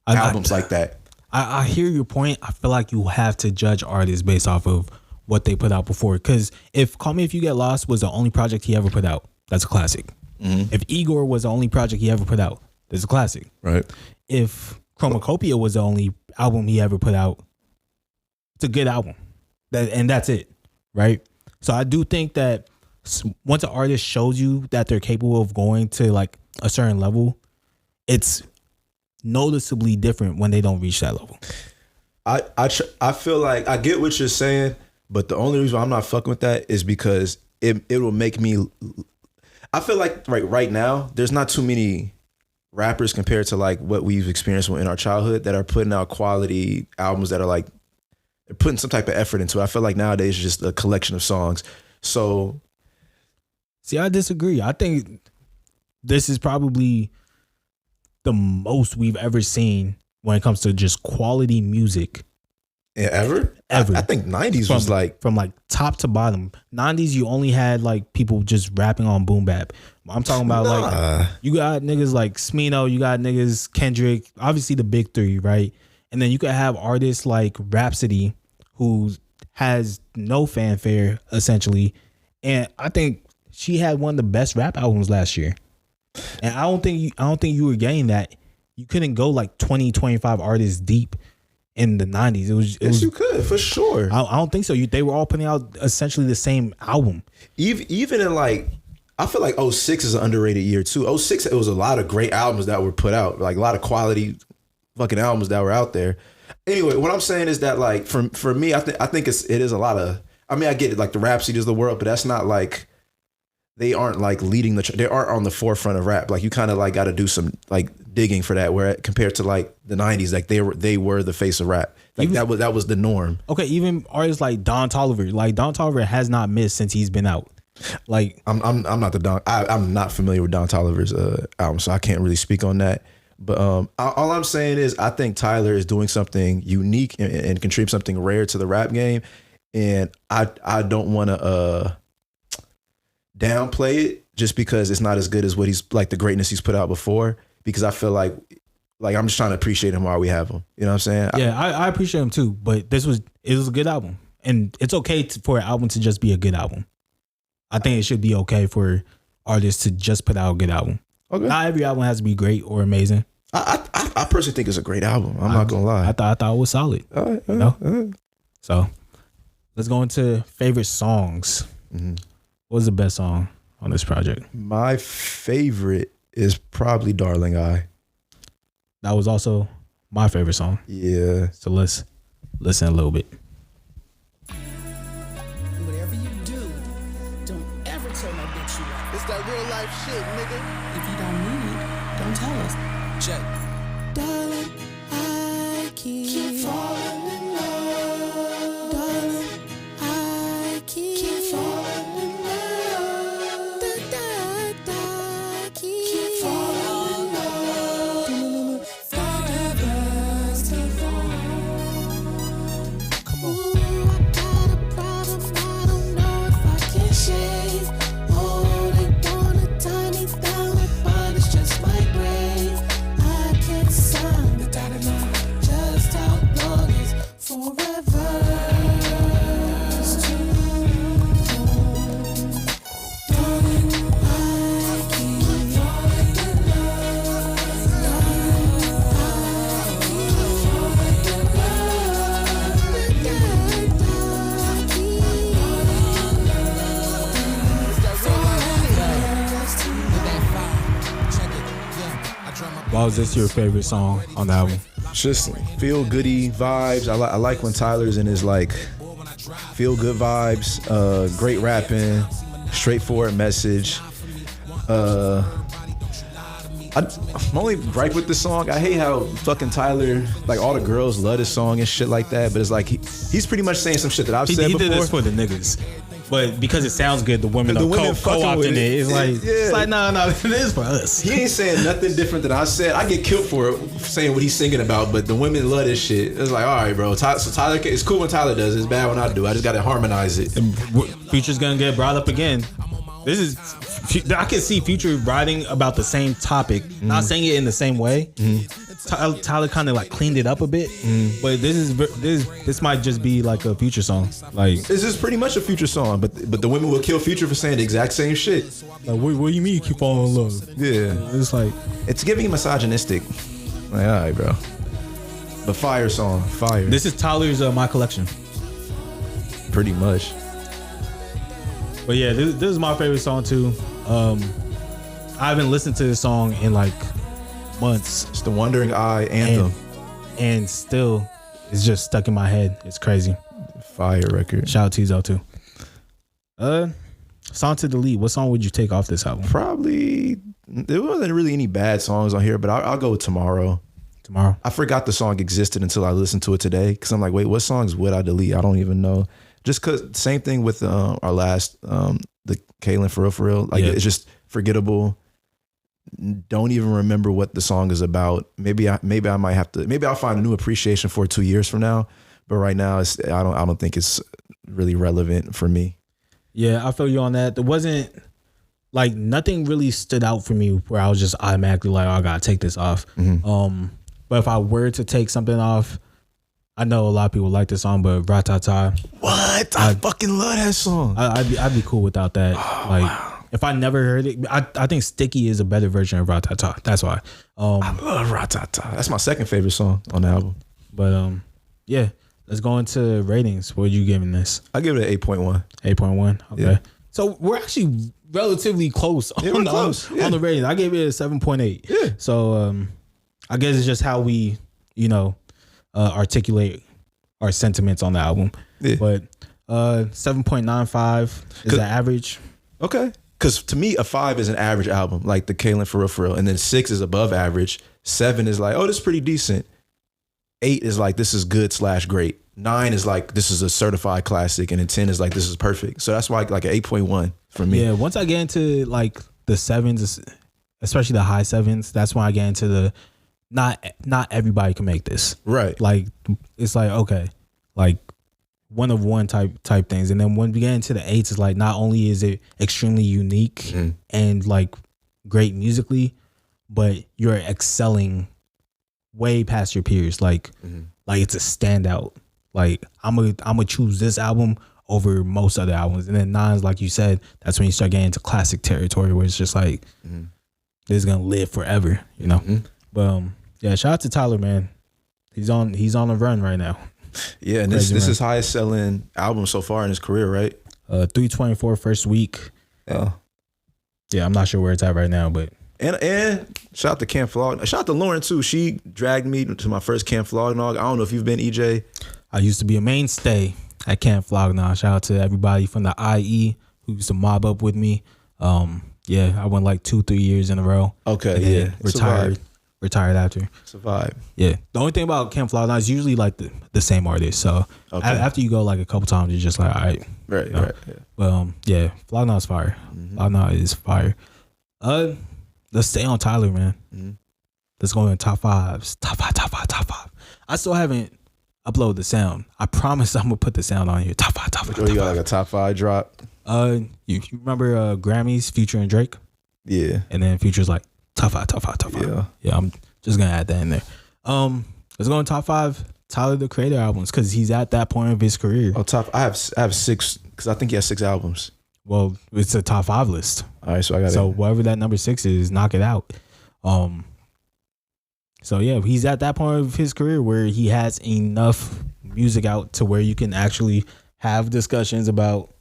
albums like that. I hear your point. I feel like you have to judge artists based off of what they put out before. Because if Call Me If You Get Lost was the only project he ever put out, that's a classic. If Igor was the only project he ever put out, that's a classic. Right. If Chromacopia was the only album he ever put out, it's a good album. And that's it. Right. So I do think that once an artist shows you that they're capable of going to like a certain level, it's noticeably different when they don't reach that level. I feel like I get what you're saying, but the only reason I'm not fucking with that is because it will make me. I feel like right now there's not too many rappers compared to like what we've experienced in our childhood that are putting out quality albums that are like they're putting some type of effort into it. I feel like nowadays it's just a collection of songs. So, see, I disagree. I think this is probably the most we've ever seen when it comes to just quality music Yeah, ever? I think 90s was like from like top to bottom. 90s you only had like people just rapping on boom bap. I'm talking about like you got niggas like Smino, you got niggas Kendrick, obviously the big three, right? And then you could have artists like Rhapsody, who has no fanfare essentially, and I think she had one of the best rap albums last year. And I don't think you were getting that. You couldn't go like 20, 25 artists deep in the 90s. It was you could for sure. I don't think so. They were all putting out essentially the same album. Even in like, I feel like 06 is an underrated year too. 06, it was a lot of great albums that were put out, like a lot of quality fucking albums that were out there. Anyway, what I'm saying is that like for me, I think it is a lot of. I mean, I get it, like the Rhapsodies of the world, but that's not like they aren't like leading they aren't on the forefront of rap. Like you kind of like got to do some like digging for that. Where compared to like the 90s, like they were the face of rap. Like that was the norm. Okay, even artists like Don Toliver. Like Don Toliver has not missed since he's been out. Like I'm not the Don. I'm not familiar with Don Toliver's album, so I can't really speak on that. But all I'm saying is I think Tyler is doing something unique and contribute something rare to the rap game, and I don't want to downplay it just because it's not as good as what he's like the greatness he's put out before. Because I feel like I'm just trying to appreciate him while we have him. You know what I'm saying? Yeah, I appreciate him too. But it was a good album, and it's okay for an album to just be a good album. I think it should be okay for artists to just put out a good album. Okay. Not every album has to be great or amazing. I personally think it's a great album. I'm not gonna lie. I thought it was solid. All right. So let's go into favorite songs. Mm-hmm. What was the best song on this project? My favorite is probably "Darling I." That was also my favorite song. Yeah. So let's listen a little bit. Whatever you do, don't ever tell my bitch you like. It's that real life shit, nigga. If you don't need, don't tell us. Check. Darling, I keep falling in love. Darling, I keep falling in love. Keep falling in love. Forever's too long. Come on. Ooh, I got a problem. I don't know if I can shake. Oh, they wanna tie me down, but it's just my brain. I can't sign the dotted line. Just how long is forever? It's too long. Darling, I keep falling in love. Darling, I keep falling in Why was this your favorite song on the album? Just feel goody vibes. I like when Tyler's in his like feel good vibes. Great rapping, straightforward message. My only gripe with this song, I hate how fucking Tyler, like all the girls love this song and shit like that. But it's like he's pretty much saying some shit that I've said before. He did this for the niggas. But because it sounds good, the women are co-opting it. It's like, no, this is for us. He ain't saying nothing different than I said. I get killed for saying what he's singing about, but the women love this shit. It's like, all right, bro. So Tyler, it's cool when Tyler does it. It's bad when I do. I just got to harmonize it. And Future's going to get brought up again. I can see Future writing about the same topic, not saying it in the same way. Tyler kind of like cleaned it up a bit, but this might just be like a Future song. Like this is pretty much a Future song, but the women will kill Future for saying the exact same shit. Like, what do you mean you keep falling in love? Yeah, it's like it's giving misogynistic. Like, all right, bro. The fire song, fire. This is Tyler's My Collection. Pretty much. But yeah, this is my favorite song too. I haven't listened to this song in like months. It's the Wandering Eye anthem. And still, it's just stuck in my head. It's crazy. Fire record. Shout out to Ehizoje too. Song to delete. What song would you take off this album? Probably, there wasn't really any bad songs on here, but I'll go with Tomorrow. Tomorrow. I forgot the song existed until I listened to it today, because I'm like, wait, what songs would I delete? I don't even know. Just because, same thing with our last, the Kalan.FrFr. Like, it's just forgettable. Don't even remember what the song is about. Maybe I might have to, maybe I'll find a new appreciation for it 2 years from now. but right now I don't think it's really relevant for me. Yeah, I feel you on that. There wasn't like nothing really stood out for me where I was just automatically like, oh, I gotta take this off. But if I were to take something off, I know a lot of people like this song, but Ratata. What? I fucking love that song. I'd be cool without that. If I never heard it, I think Sticky is a better version of Ratata. That's why. I love Ratata. That's my second favorite song on the album. But yeah, let's go into ratings. What are you giving this? I give it an 8.1. 8.1. Okay. Yeah. So we're actually relatively close on the rating. I gave it a 7.8. Yeah. So I guess it's just how we, articulate our sentiments on the album. Yeah. But 7.95 is the average. Okay. Because to me, a 5 is an average album, like the Kalan.FrFr, and then 6 is above average. 7 is like, oh, this is pretty decent. 8 is like, this is good / great. 9 is like, this is a certified classic, and then 10 is like, this is perfect. So that's why like an 8.1 for me. Yeah, once I get into like the 7s, especially the high 7s, that's when I get into the not everybody can make this. Right. Like it's like, okay, like one of one type things. And then when we get into the 8s, it's like not only is it extremely unique and like great musically, but you're excelling way past your peers. Like it's a standout. Like I'm gonna choose this album over most other albums. And then 9s, like you said, that's when you start getting into classic territory where it's just like this is gonna live forever, But yeah, shout out to Tyler, man. He's on a run right now. Yeah, and this is his highest selling album so far in his career, right? 324 first week. Yeah. Yeah, I'm not sure where it's at right now, but and shout out to Camp Flog. Shout out to Lauren too. She dragged me to my first Camp Flognog. I don't know if you've been, EJ. I used to be a mainstay at Camp Flognog. Shout out to everybody from the IE who used to mob up with me. Yeah, I went like 2-3 years in a row. Okay, yeah. Retired after. It's a vibe. Yeah. The only thing about Camp Flognog is usually like the same artist. So after you go like a couple times, you're just like, all right. Right, right. Yeah. But yeah, Flognog's fire. Flognog is fire. Let's stay on Tyler, man. Let's go in top 5s. Top 5. I still haven't uploaded the sound. I promise I'm gonna put the sound on here. Top 5. You got like a top 5 drop? You remember Grammys, Future and Drake? Yeah. And then Future's like top 5. Yeah, I'm just gonna add that in there. Let's go in top 5 Tyler the Creator albums because he's at that point of his career. Oh, I have 6 because I think he has 6 albums. Well, it's a top 5 list. All right, so I got so whatever that number 6 is, knock it out. So yeah, he's at that point of his career where he has enough music out to where you can actually have discussions about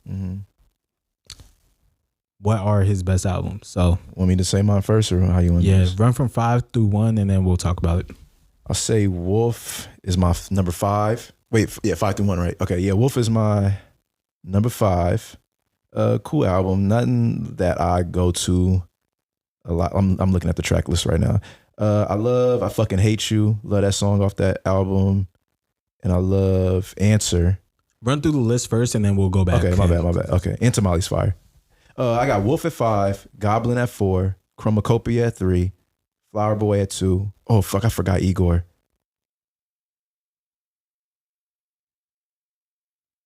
what are his best albums. So want me to say mine first or how you want? Yeah, run from 5 through 1 and then we'll talk about it. I'll say Wolf is my number 5. Wait, yeah, 5 through 1, right? Okay, yeah, Wolf is my number 5. Cool album. Nothing that I go to a lot. I'm looking at the track list right now. I Fucking Hate You. Love that song off that album. And I love Answer. Run through the list first and then we'll go back. Okay, my bad. Okay, Into Molly's fire. I got Wolf at 5, Goblin at 4, Chromacopia at 3, Flower Boy at 2. Oh fuck, I forgot Igor.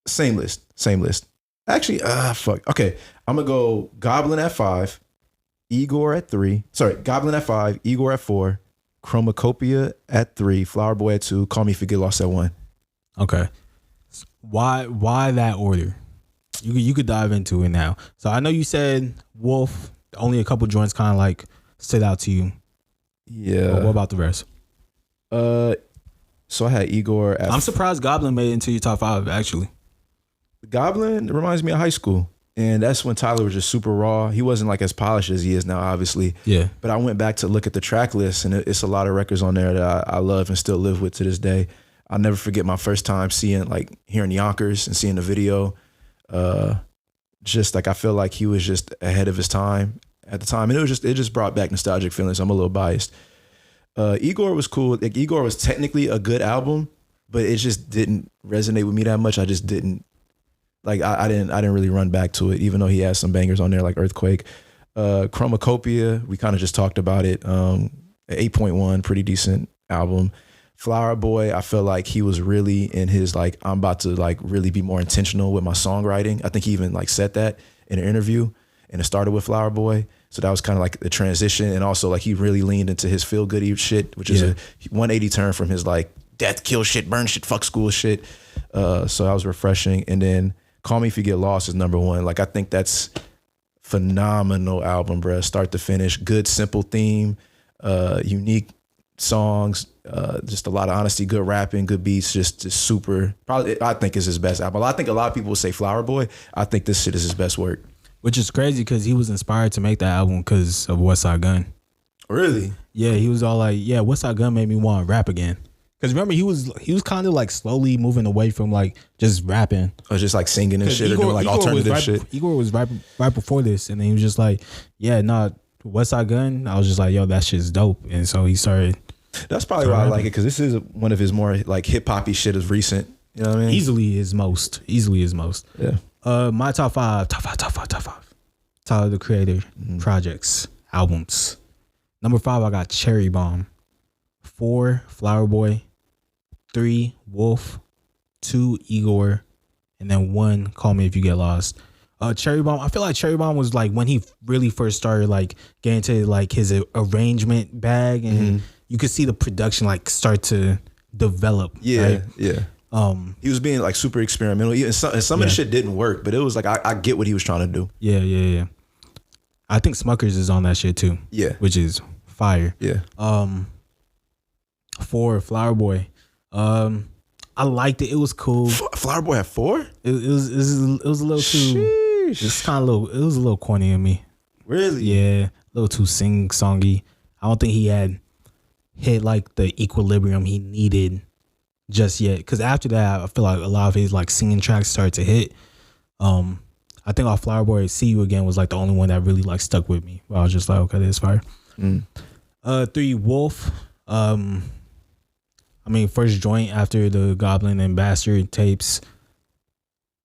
Same list. Actually, fuck. Okay, I'm gonna go Goblin at 5, Igor at 3. Sorry, Goblin at 5, Igor at 4, Chromacopia at 3, Flower Boy at 2, Call Me If You Get Lost at 1. Okay. Why that order? You could dive into it now. So I know you said Wolf, only a couple joints kind of like stood out to you. Yeah. But what about the rest? So I had Igor at... I'm surprised Goblin made it into your top 5, actually. Goblin reminds me of high school. And that's when Tyler was just super raw. He wasn't like as polished as he is now, obviously. Yeah. But I went back to look at the track list, and it's a lot of records on there that I love and still live with to this day. I'll never forget my first time hearing Yonkers and seeing the video. Just like I feel like he was just ahead of his time at the time, and it just brought back nostalgic feelings. I'm a little biased. Igor was cool. Like, Igor was technically a good album, but it just didn't resonate with me that much. I just didn't like. I didn't really run back to it, even though he has some bangers on there like Earthquake. Chromacopia, we kind of just talked about it. 8.1, pretty decent album. Flower Boy, I feel like he was really in his like, I'm about to like really be more intentional with my songwriting. I think he even like said that in an interview, and it started with Flower Boy. So that was kind of like the transition. And also like he really leaned into his feel goody shit, which is a 180 turn from his like death, kill shit, burn shit, fuck school shit. So that was refreshing. And then Call Me If You Get Lost is number one. Like I think that's phenomenal album, bruh. Start to finish. Good, simple theme, unique songs, just a lot of honesty, good rapping, good beats, just super. Probably, I think is his best album. I think a lot of people will say Flower Boy. I think this shit is his best work. Which is crazy because he was inspired to make that album because of Westside Gunn. Really? Yeah, he was all like, yeah, Westside Gunn made me want to rap again. Because remember, he was kind of like slowly moving away from like just rapping. Or just like singing and shit, or doing like alternative shit. Igor was right before this, and then he was just like, yeah, nah, Westside Gunn. I was just like, yo, that shit's dope. And so he started. That's probably why I like it, because this is one of his more like hip hoppy shit is recent. You know what I mean? Easily his most. Yeah. My top five. Tyler the Creator projects, albums. Number 5, I got Cherry Bomb. 4, Flower Boy. 3, Wolf. 2, Igor. And then 1, Call Me If You Get Lost. Cherry Bomb. I feel like Cherry Bomb was like when he really first started like getting to like his arrangement bag, and you could see the production like start to develop. Yeah, right? yeah. He was being like super experimental. Even some of the shit didn't work, but it was like I get what he was trying to do. Yeah. I think Smuckers is on that shit too. Yeah, which is fire. Yeah. 4, Flower Boy. I liked it. It was cool. Flower Boy had 4. It was a little too. It's kind of little. It was a little corny in me. Really? Yeah, a little too sing-songy. I don't think he had hit like the equilibrium he needed just yet. Because after that, I feel like a lot of his like singing tracks started to hit. I think off Flower Boy, See You Again was like the only one that really like stuck with me. I was just like, okay, this fire. 3, Wolf. First joint after the Goblin and Bastard tapes.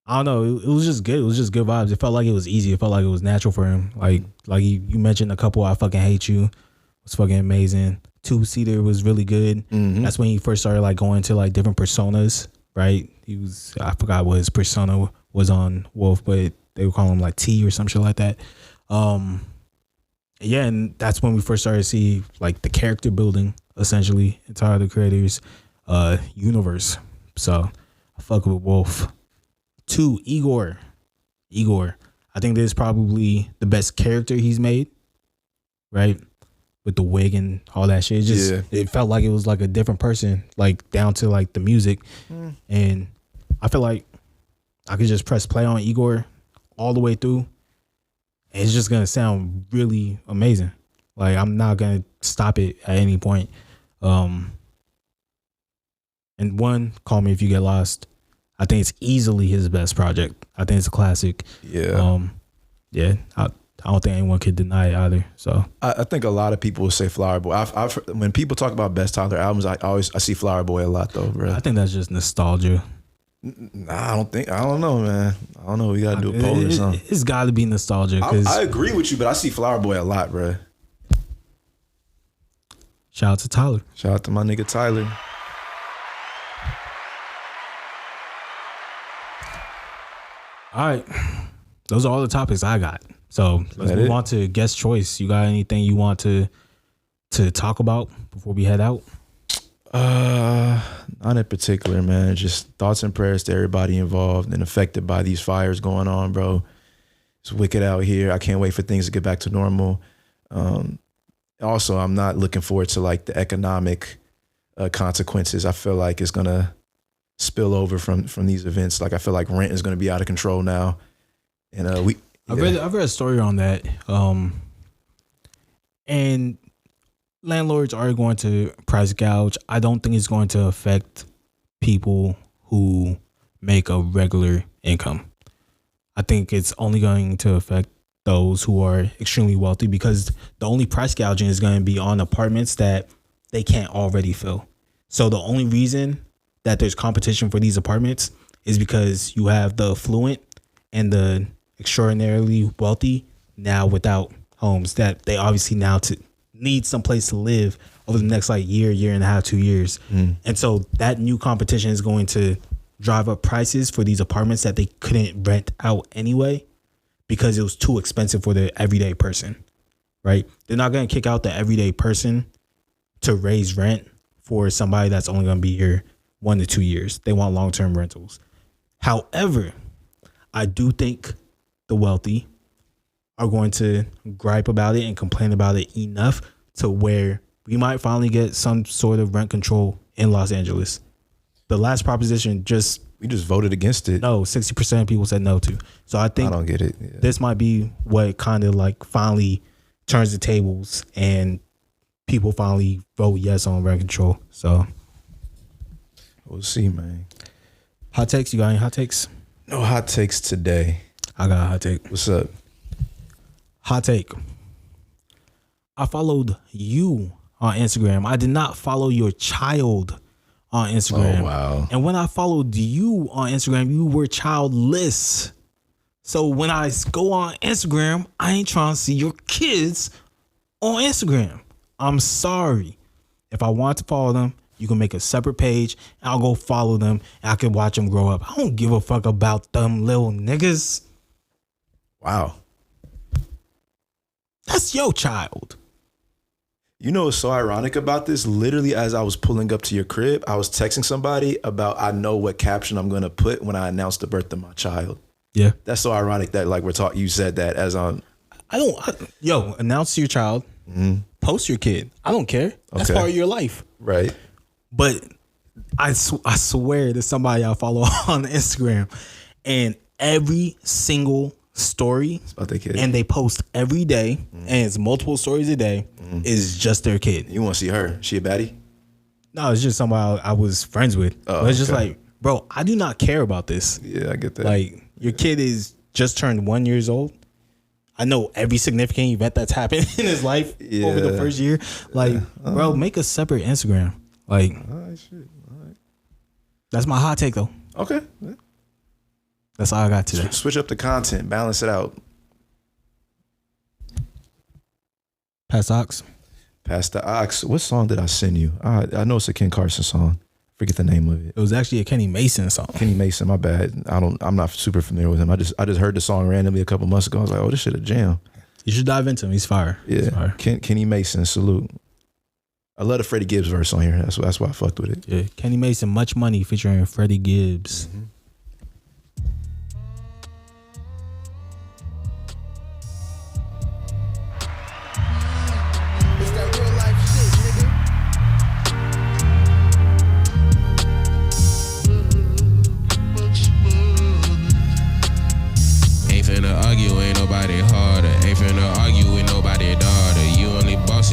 I don't know. It was just good. It was just good vibes. It felt like it was easy. It felt like it was natural for him. Like you mentioned a couple. I Fucking Hate You. It was fucking amazing. 2-Seater was really good. That's when he first started like going to like different personas. Right? I forgot what his persona was on Wolf, but they would call him like T or some shit like that. Yeah, and that's when we first started to see like the character building essentially in Tyler the Creator's universe. So I fuck with Wolf. 2, Igor. I think this is probably the best character he's made. Right? With the wig and all that shit. It felt like it was like a different person, like down to like the music. And I feel like I could just press play on Igor all the way through. And it's just gonna sound really amazing. Like I'm not gonna stop it at any point. And 1, Call Me If You Get Lost. I think it's easily his best project. I think it's a classic. Yeah. I don't think anyone could deny it either. So I think a lot of people will say Flower Boy. I've when people talk about best Tyler albums, I see Flower Boy a lot though, bro. I think that's just nostalgia. Nah, I don't know, man. I don't know. We gotta do a poll or something. It's got to be nostalgia. I agree with you, but I see Flower Boy a lot, bro. Shout out to Tyler. Shout out to my nigga Tyler. All right. Those are all the topics I got. So let's move on to guest choice. You got anything you want to talk about before we head out? Not in particular, man. Just thoughts and prayers to everybody involved and affected by these fires going on, bro. It's wicked out here. I can't wait for things to get back to normal. Also, I'm not looking forward to like the economic consequences. I feel like it's gonna spill over from these events. Like I feel like rent is gonna be out of control now, and I've read a story on that, and landlords are going to price gouge. I don't think it's going to affect people who make a regular income. I think it's only going to affect those who are extremely wealthy, because the only price gouging is going to be on apartments that they can't already fill. So the only reason that there's competition for these apartments is because you have the affluent and the extraordinarily wealthy now without homes that they obviously now need some place to live over the next like year and a half, 2 years. And so that new competition is going to drive up prices for these apartments that they couldn't rent out anyway because it was too expensive for the everyday person, right? They're not going to kick out the everyday person to raise rent for somebody that's only going to be here 1 to 2 years. They want long-term rentals. However, I do think the wealthy are going to gripe about it and complain about it enough to where we might finally get some sort of rent control in Los Angeles. The last proposition we just voted against it. No, 60% of people said no to. So I think I don't get it. Yeah. This might be what kind of like finally turns the tables and people finally vote yes on rent control. So we'll see, man. Hot takes? You got any hot takes? No hot takes today. I got a hot take. What's up? Hot take. I followed you on Instagram. I did not follow your child on Instagram. Oh, wow. And when I followed you on Instagram, you were childless. So when I go on Instagram, I ain't trying to see your kids on Instagram. I'm sorry. If I want to follow them, you can make a separate page and I'll go follow them and I can watch them grow up. I don't give a fuck about them little niggas. Wow. That's your child. You know what's so ironic about this? Literally, as I was pulling up to your crib, I was texting somebody about I know what caption I'm gonna put when I announce the birth of my child. Yeah, that's so ironic that like we're talking. You said that as on. Announce your child. Mm-hmm. Post your kid. I don't care. That's part of your life, right? But I swear there's somebody I follow on Instagram, and every single story it's about their kid, and they post every day, and it's multiple stories a day. Is just their kid. You want to see her? She a baddie? No, it's just somebody I was friends with. But it's just like, bro, I do not care about this. Yeah, I get that. Like, your kid is just turned 1 year old. I know every significant event that's happened in his life over the first year. Like, bro, make a separate Instagram. Like, all right. That's my hot take, though. Okay. That's all I got today. Switch up the content, balance it out. Pass ox. Pass the ox. What song did I send you? I know it's a Ken Carson song. Forget the name of it. It was actually a Kenny Mason song. Kenny Mason, my bad. I'm not super familiar with him. I just heard the song randomly a couple months ago. I was like, oh, this shit a jam. You should dive into him. He's fire. Yeah. He's fire. Kenny Mason, salute. I love the Freddie Gibbs verse on here. That's why I fucked with it. Yeah. Kenny Mason, Much Money featuring Freddie Gibbs. Mm-hmm.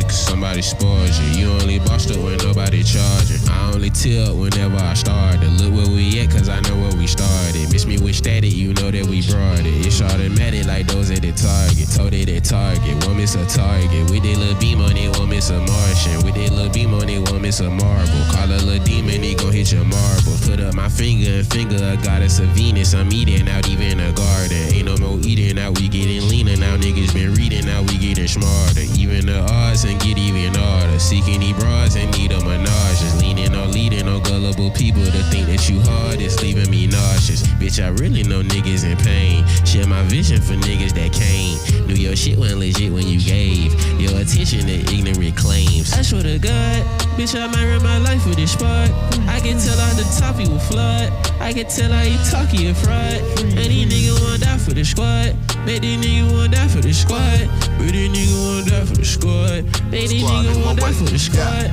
Somebody spoils you. You only bossed up when nobody charging. I only tilt whenever I started. Look where we at, cause I know where we started. Miss me with static, you know that we brought it. It's automatic like those at the Target. Told it at Target, won't miss a target. With that little beam on it, won't miss a Martian. With that little beam on it, won't miss a marble. Call a little demon, he gon' hit your marble. Put up my finger and finger a goddess of Venus. I'm eating out even a garden. Ain't no more eating out, we getting leaner. Now niggas been reading, now we getting smarter. Even the odds and get even harder. Seeking these bras and need a menage. Just leaning on gullible people to think that you hard is leaving me nauseous. Bitch, I really know niggas in pain. Share my vision for niggas that came. Knew your shit wasn't legit when you gave your attention to ignorant claims. I swear to God, bitch, I might run my life with this spot. I can tell out the top he will flood. I can tell how he talk he a fraud. And these niggas wanna die for the squad. Bet these niggas wanna die for the squad. Bet these niggas wanna die for the squad. Bet these niggas wanna die for the squad.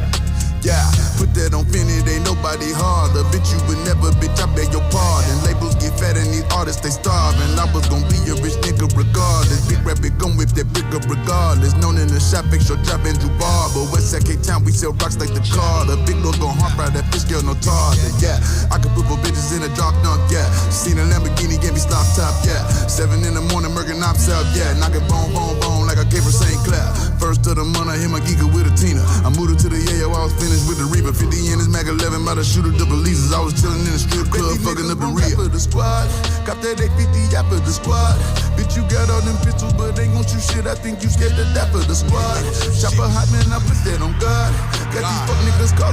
Yeah, put that on Finny, ain't nobody harder. Bitch, you would never, bitch, I beg your pardon. Labels get fat and these artists, they starving. I was gon' be a rich nigga regardless. Big rabbit gon' whip that brick up regardless. Known in the shop, extra drop and do barber. Westside K-Town, we sell rocks like the Carter. Big Lord gon' hump out that fish girl, no target. Yeah, I could put for bitches in a drop dunk, yeah. Seen a Lamborghini, gave me stop top, yeah. 7 in the morning, murking ops out, yeah. Knocking bone, bone, bone like I gave her St. Clair. First of the month, I hit my geeker with a Tina. I moved her to the Yayo, I was finished with the Reaper. 50 in his Mac 11, by the shooter, double leases. I was chilling in the strip club, fucking up in Rio. The squad, got that 850 yap for the squad. Bitch, you got all them pistols, but ain't gon' shoot shit. I think you scared to die for the squad. Chopper hot man, I put that on God.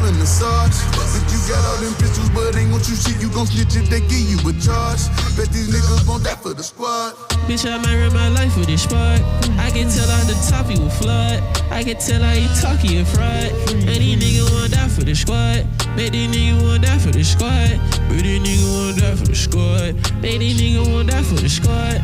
even a sarge. If you got all them pistols, but ain't gon' shoot shit, you gon' snitch if they give you a charge. Bet these niggas won't die for the squad. Bitch, I might run my life with this spark. I can tell out the top he will flood. I can tell how he talk, he a fraud. And these niggas won't die for the squad. Bet these niggas won't die for the squad. Bet these niggas won't die for the squad. Bet these niggas won't die for the squad.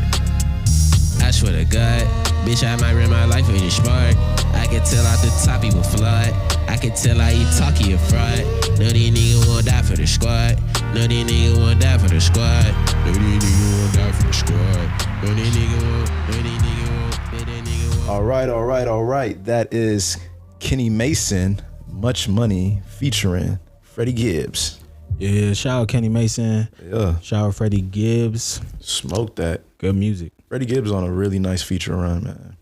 I swear to God, bitch, I might run my life with this spark. I can tell out the top he will flood. I can tell how he talk, he a fraud. No, these niggas won't die for the squad. No, these niggas won't die for the squad. No, these niggas won't die for the squad. No, these niggas won't. No, these niggas won't. No, these niggas won't. All right. That is Kenny Mason, Much Money, featuring Freddie Gibbs. Yeah, shout out Kenny Mason. Yeah. Shout out Freddie Gibbs. Smoke that. Good music. Freddie Gibbs on a really nice feature run, man.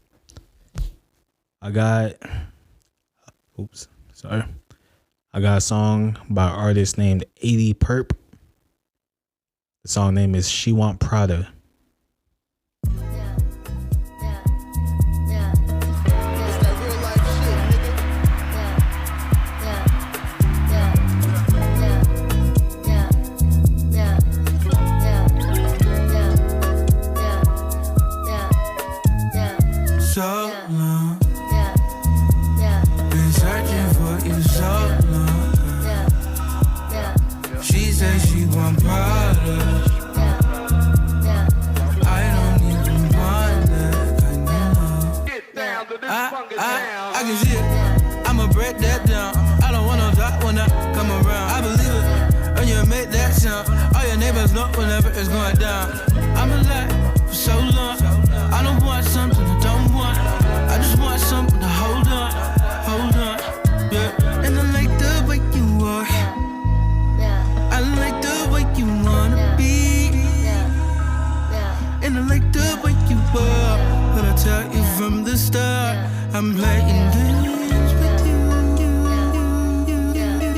I got a song by an artist named 80 Perp. The song name is She Want Prada. So long, been searching for you so long. She said she want products. I don't even want that kind of love. I can see it. I'ma break that down. I don't want no doubt when I come around. I believe it when you make that sound. All your neighbors know whenever it's going down. I'm alive for so long. I don't want something I don't want. I just want something to hold on, yeah. And I like the way you are. I like the way you wanna be. And I like the way you are. But I tell you from the start, I'm playing games with you.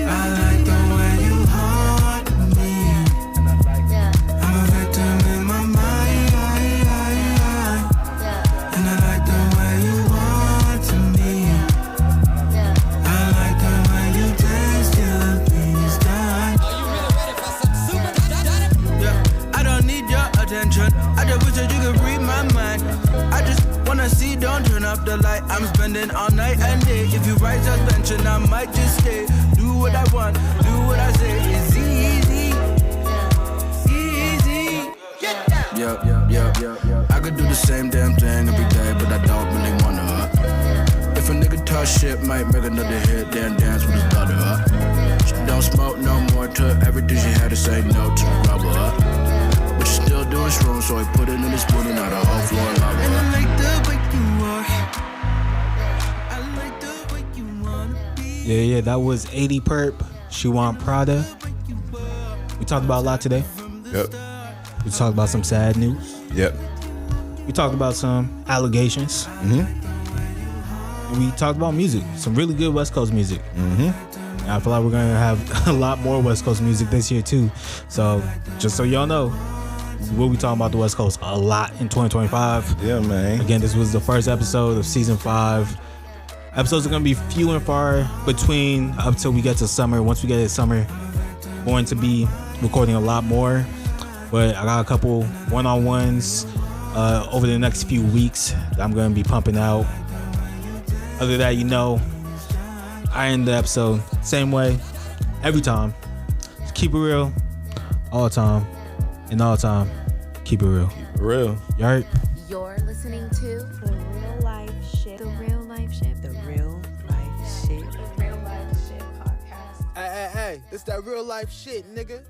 I like the way you haunt me. I'm a victim in my mind. And I like the way you want to me. I like the way you dance till the beat is done. Yeah, I don't need your attention. I just wish that you could read my mind. I just wanna see, don't turn up the light. I'm spending all night and day. If you write suspension, I might just stay. Do what I want, do what I say. It's easy, easy. Get down. Yeah. I could do the same damn thing every day, but I don't really wanna. If a nigga talk shit, might make another hit, then dance with his daughter. She don't smoke no more, to everything she had to say no to the rubber. But she still doing shrooms, so I put it in the spoon and now the whole floor lava. And I like the way you are. I like the way you wanna be. Yeah, that was 80 Perp. She Want Prada. We talked about a lot today. Yep. We talked about some sad news. Yep. We talked about some allegations. And we talked about music. Some really good West Coast music. And I feel like we're going to have a lot more West Coast music this year too. So just so y'all know, we'll be talking about the West Coast a lot in 2025. Yeah, man. Again, this was the first episode of season 5. Episodes are going to be few and far between up till we get to summer. Once we get to summer, we're going to be recording a lot more. But I got a couple one-on-ones over the next few weeks that I'm going to be pumping out. Other than that, I end the episode same way every time. Just keep it real all the time. And all the time, keep it real. Keep it real. You heard? You're listening to The Real Life Shit. The Real Life Shit. The Real Life Shit. The Real Life Shit podcast. Hey, it's that real life shit, nigga.